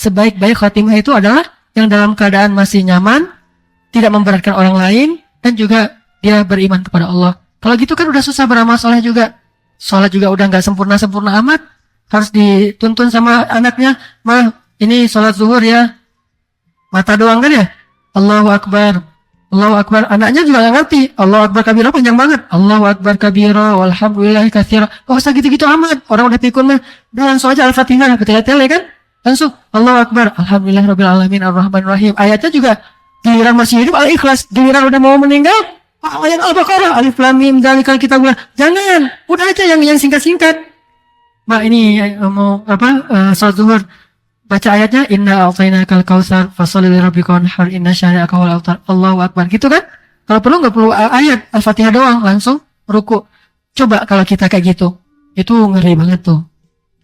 sebaik-baik khatimah itu adalah yang dalam keadaan masih nyaman, tidak memberatkan orang lain, dan juga dia beriman kepada Allah. Kalau gitu kan udah susah beramal soleh juga. Sholat juga udah nggak sempurna-sempurna amat. Harus dituntun sama anaknya, mah ini sholat zuhur ya, mata doang kan ya? Allahu Akbar, Allahu Akbar. Anaknya juga nggak ngerti. Allahu Akbar kabira panjang banget. Allahu Akbar kabira, walhamdulillahi katsira. Gak usah gitu-gitu amat. Orang udah pikun mah, udah langsung aja Al-Fatihah ke tele-tele kan? Langsung Allahu Akbar, alhamdulillahirabbil alamin arrahmanir rahim. Ayatnya juga giliran masih hidup Al-Ikhlas, giliran udah mau meninggal ayat Al-Baqarah, alif lam mim dzalikal kitabul. Jangan, udah aja yang singkat-singkat. Mbak ini mau salat zuhur, baca ayatnya inna a'tainakal kautsar fasholli lirabbika wanhar inna syani'aka wal abtar. Allahu Akbar gitu kan? Kalau perlu nggak perlu ayat Al-Fatihah doang, langsung ruku. Coba kalau kita kayak gitu, itu ngeri banget tuh.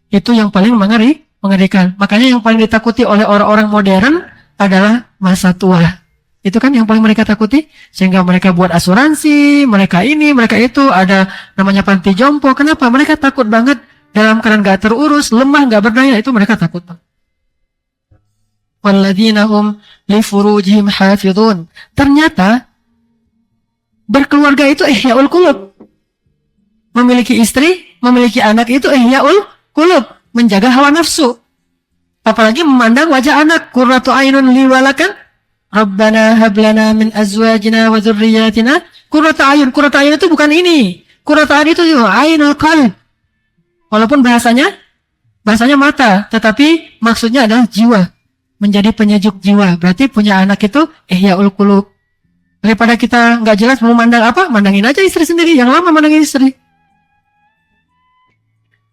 Itu yang paling mengerikan. Makanya yang paling ditakuti oleh orang-orang modern adalah masa tua. Itu kan yang paling mereka takuti, sehingga mereka buat asuransi, mereka ini, mereka itu, ada namanya panti jompo. Kenapa? Mereka takut banget dalam keadaan gak terurus, lemah, gak berdaya, itu mereka takut banget. Walladzina hum li furujihim hafidhun. Ternyata berkeluarga itu ihyaul qulub. Memiliki istri, memiliki anak itu ihyaul qulub, menjaga hawa nafsu. Apalagi memandang wajah anak, qurratu ainun li walakan Rabbana hablana min azwajina wa dzurriyyatina qurratu ayun. Qurratu ayun itu bukan ini. Qurratu ayun itu ainul qalb. Walaupun bahasanya mata, tetapi maksudnya adalah jiwa. Menjadi penyejuk jiwa. Berarti punya anak itu ihyaul qulub. Daripada kita nggak jelas mau mandang apa, mandangin aja istri sendiri. Yang lama mandangin istri.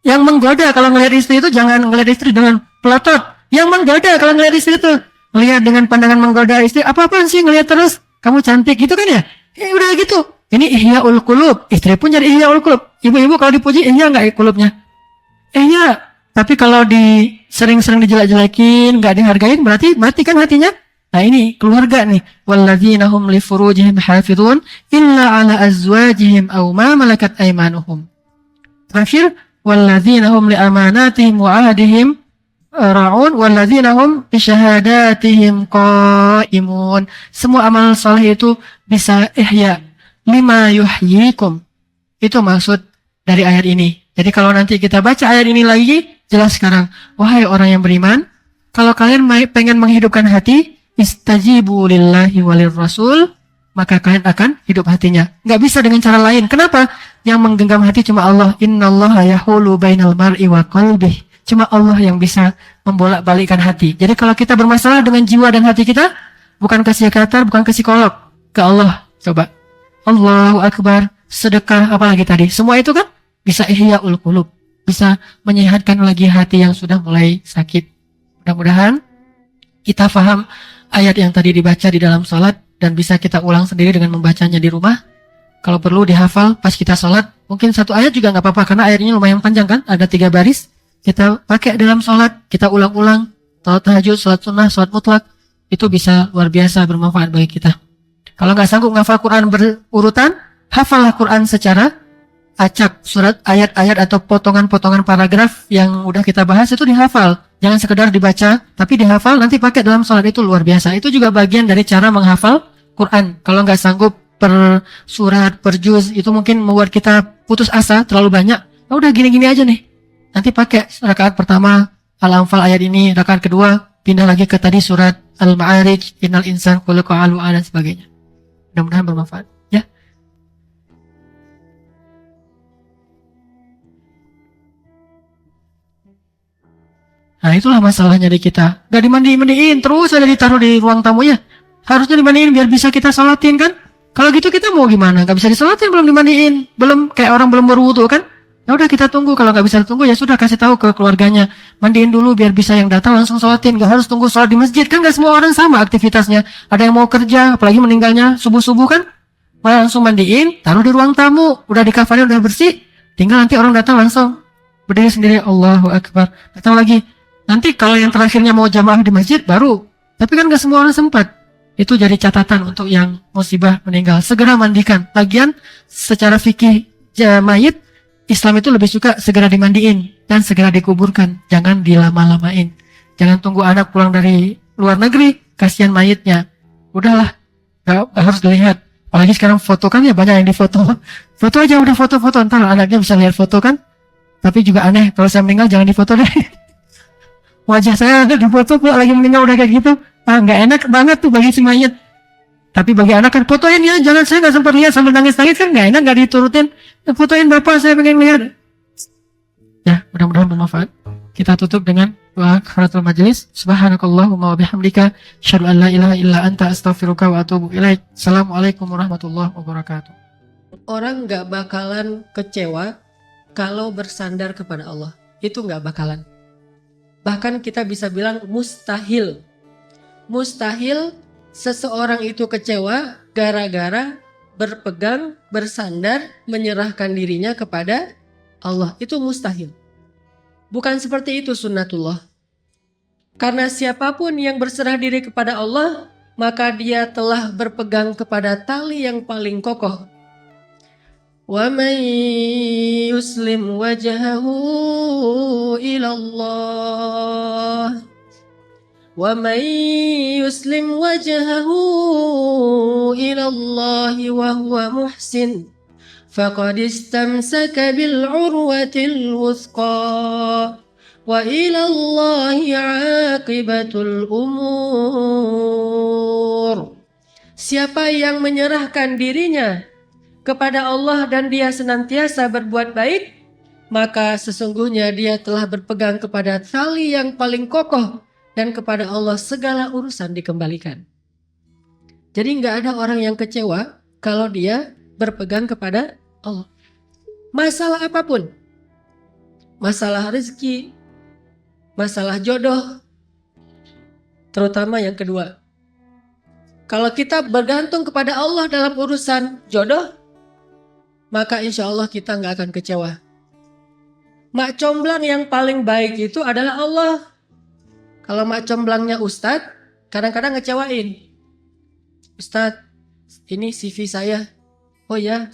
Yang menggoda kalau ngelihat istri itu jangan ngelihat istri dengan pelotot. Yang menggoda kalau ngelihat istri itu lihat dengan pandangan menggoda istri, apa-apaan sih ngelihat terus, kamu cantik gitu kan ya? Udah gitu. Ini ihyaul qulub. Istri pun jadi ihyaul qulub. Ibu-ibu kalau dipuji ihya enggak qulubnya? Ihya. Tapi kalau sering-sering dijelek-jelekin, enggak dihargain, berarti mati kan hatinya? Nah ini keluarga nih. Walladzina hum li furujihim hafidhun illa ala azwajihim aw ma malakat aymanuhum. Terakhir, walladzina hum li amanatihim wa ahdihim ra'un walladzina hum bi syahadatihim qaimun. Semua amal saleh itu bisa ihya lima yuhyikum. Itu maksud dari ayat ini. Jadi kalau nanti kita baca ayat ini lagi, jelas sekarang. Wahai orang yang beriman, kalau kalian pengen menghidupkan hati, istajibu lillahi walir rasul, maka kalian akan hidup hatinya. Nggak bisa dengan cara lain. Kenapa? Yang menggenggam hati cuma Allah. Innallaha yahulu bainal mar'i wa qalbih. Cuma Allah yang bisa membolak-balikkan hati. Jadi kalau kita bermasalah dengan jiwa dan hati kita, bukan ke psikiater, bukan ke psikolog, ke Allah. Coba. Allahu Akbar, sedekah, apalagi tadi. Semua itu kan bisa ihyaul qulub. Bisa menyehatkan lagi hati yang sudah mulai sakit. Mudah-mudahan kita paham ayat yang tadi dibaca di dalam sholat dan bisa kita ulang sendiri dengan membacanya di rumah. Kalau perlu dihafal pas kita sholat. Mungkin satu ayat juga nggak apa-apa karena ayatnya lumayan panjang kan. Ada 3 baris. Kita pakai dalam sholat, kita ulang-ulang, sholat tahajud, sholat sunnah, sholat mutlak, itu bisa luar biasa bermanfaat bagi kita. Kalau nggak sanggup ngafal Quran berurutan, hafallah Quran secara acak, surat, ayat-ayat atau potongan-potongan paragraf yang udah kita bahas itu dihafal. Jangan sekedar dibaca, tapi dihafal, nanti pakai dalam sholat, itu luar biasa. Itu juga bagian dari cara menghafal Quran. Kalau nggak sanggup per surat, per juz, itu mungkin membuat kita putus asa, terlalu banyak. Nah, udah gini-gini aja nih. Nanti pakai rakaat pertama Al-Anfal ayat ini, rakaat kedua pindah lagi ke tadi surat Al-Ma'arij, Innal insan khuliqa halu'a dan sebagainya. Mudah-mudahan bermanfaat ya. Nah itulah masalahnya di kita. Gak dimandiin terus ada ditaruh di ruang tamu ya. Harusnya dimandiin biar bisa kita sholatin kan. Kalau gitu kita mau gimana? Gak bisa disolatin belum dimandiin, belum kayak orang belum berwudu kan. Ya udah kita tunggu, kalau nggak bisa tunggu ya sudah kasih tahu ke keluarganya, mandiin dulu biar bisa yang datang langsung sholatin, nggak harus tunggu sholat di masjid kan, nggak semua orang sama aktivitasnya, ada yang mau kerja, apalagi meninggalnya subuh kan, malah langsung mandiin, taruh di ruang tamu, udah dikafanin udah bersih, tinggal nanti orang datang langsung berdiri sendiri, Allahu Akbar, datang lagi, nanti kalau yang terakhirnya mau jamaah di masjid baru, tapi kan nggak semua orang sempat, itu jadi catatan untuk yang musibah meninggal, segera mandikan, lagian secara fikih mayit Islam itu lebih suka segera dimandiin dan segera dikuburkan, jangan dilama-lamain. Jangan tunggu anak pulang dari luar negeri, kasihan mayitnya. Udahlah, nggak harus dilihat. Apalagi sekarang foto kan ya banyak yang difoto. Foto aja udah foto-foto, ntar anaknya bisa lihat foto kan. Tapi juga aneh, kalau saya meninggal jangan difoto deh. Wajah saya ada difoto pula lagi meninggal udah kayak gitu. Nggak enak banget tuh bagi si mayit. Tapi bagi anak kan fotoin ya, jangan, saya nggak sempat lihat sambil nangis-nangis kan nggak enak, nggak diturutin. Fotoin bapak, saya pengen lihat. Ya, mudah-mudahan bermanfaat. Kita tutup dengan doa kafaratul majelis. Subhanakallahumma wa bihamdika, asyhadu an la ilaha illa anta, astaghfiruka wa atubu ilaik. Assalamualaikum warahmatullahi wabarakatuh. Orang nggak bakalan kecewa kalau bersandar kepada Allah. Itu nggak bakalan. Bahkan kita bisa bilang mustahil. Mustahil seseorang itu kecewa gara-gara berpegang, bersandar, menyerahkan dirinya kepada Allah. Itu mustahil. Bukan seperti itu sunnatullah. Karena siapapun yang berserah diri kepada Allah, maka dia telah berpegang kepada tali yang paling kokoh. وَمَنْ يُسْلِمْ وَجْهَهُ إِلَى اللَّهِ وَمَنْ يُسْلِمْ وَجْهَهُ إِلَى اللَّهِ وَهُوَ مُحْسِنٌ فَقَدِ اسْتَمْسَكَ بِالْعُرْوَةِ الْوُثْقَى وَإِلَى اللَّهِ عَاقِبَةُ الْأُمُورِ. Siapa yang menyerahkan dirinya kepada Allah dan dia senantiasa berbuat baik, maka sesungguhnya dia telah berpegang kepada tali yang paling kokoh dan kepada Allah segala urusan dikembalikan. Jadi nggak ada orang yang kecewa kalau dia berpegang kepada Allah. Masalah apapun, masalah rezeki, masalah jodoh, terutama yang kedua. Kalau kita bergantung kepada Allah dalam urusan jodoh, maka insya Allah kita nggak akan kecewa. Mak comblang yang paling baik itu adalah Allah. Kalau mak comblangnya Ustadz, kadang-kadang ngecewain. Ustadz, ini CV saya. Oh ya,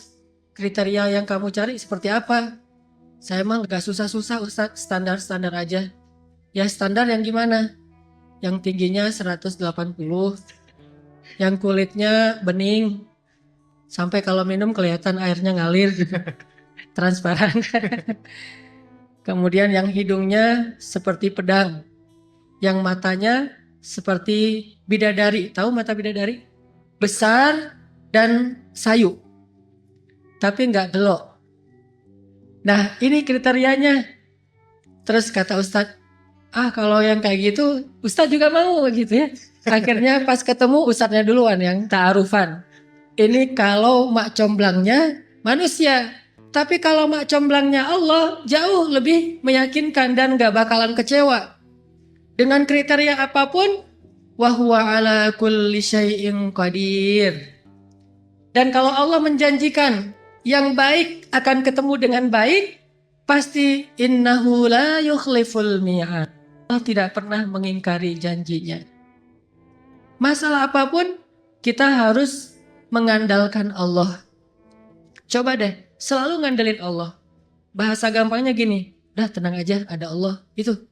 kriteria yang kamu cari seperti apa? Saya emang gak susah-susah Ustadz, standar-standar aja. Ya standar yang gimana? Yang tingginya 180, yang kulitnya bening, sampai kalau minum kelihatan airnya ngalir, transparan. Kemudian yang hidungnya seperti pedang, yang matanya seperti bidadari. Tahu mata bidadari? Besar dan sayu, tapi nggak gelok. Nah ini kriterianya. Terus kata Ustadz, kalau yang kayak gitu Ustadz juga mau gitu ya. Akhirnya pas ketemu Ustadznya duluan yang ta'arufan. Ini kalau mak comblangnya manusia. Tapi kalau mak comblangnya Allah jauh lebih meyakinkan dan gak bakalan kecewa. Dengan kriteria apapun, wa huwa ala kulli syai'in qadir. Dan kalau Allah menjanjikan yang baik akan ketemu dengan baik, pasti innahu la yukhliful mi'ad. Allah tidak pernah mengingkari janjinya. Masalah apapun kita harus mengandalkan Allah. Coba deh, selalu ngandelin Allah. Bahasa gampangnya gini, udah tenang aja, ada Allah, itu.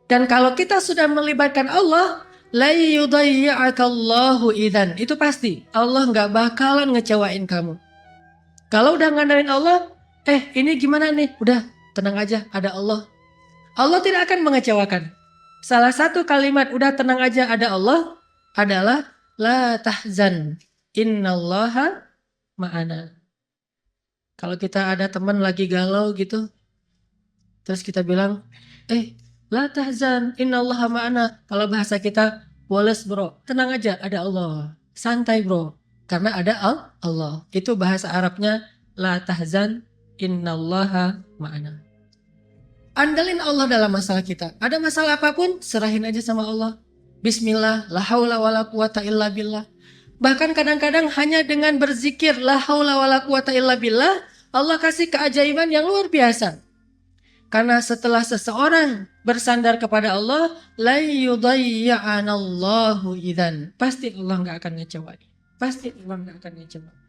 Dan kalau kita sudah melibatkan Allah, la yudayya'akallahu idzan, itu pasti Allah nggak bakalan ngecewain kamu. Kalau udah ngandelin Allah, ini gimana nih? Udah tenang aja, ada Allah. Allah tidak akan mengecewakan. Salah satu kalimat udah tenang aja, ada Allah adalah la tahzan, innallaha ma'ana. Kalau kita ada teman lagi galau gitu, terus kita bilang, la tahzan, innallaha ma'ana. Kalau bahasa kita, woles bro, tenang aja, ada Allah. Santai bro, karena ada Allah. Itu bahasa Arabnya, la tahzan, innallaha ma'ana. Andalin Allah dalam masalah kita. Ada masalah apapun, serahin aja sama Allah. Bismillah, la haula wala quwata illa billah. Bahkan kadang-kadang hanya dengan berzikir la haula wala quwata illa billah, Allah kasih keajaiban yang luar biasa. Karena setelah seseorang bersandar kepada Allah, la yudayya'anallahu idzan. Pasti Allah enggak akan ngecewain. Pasti Allah enggak akan ngecewain.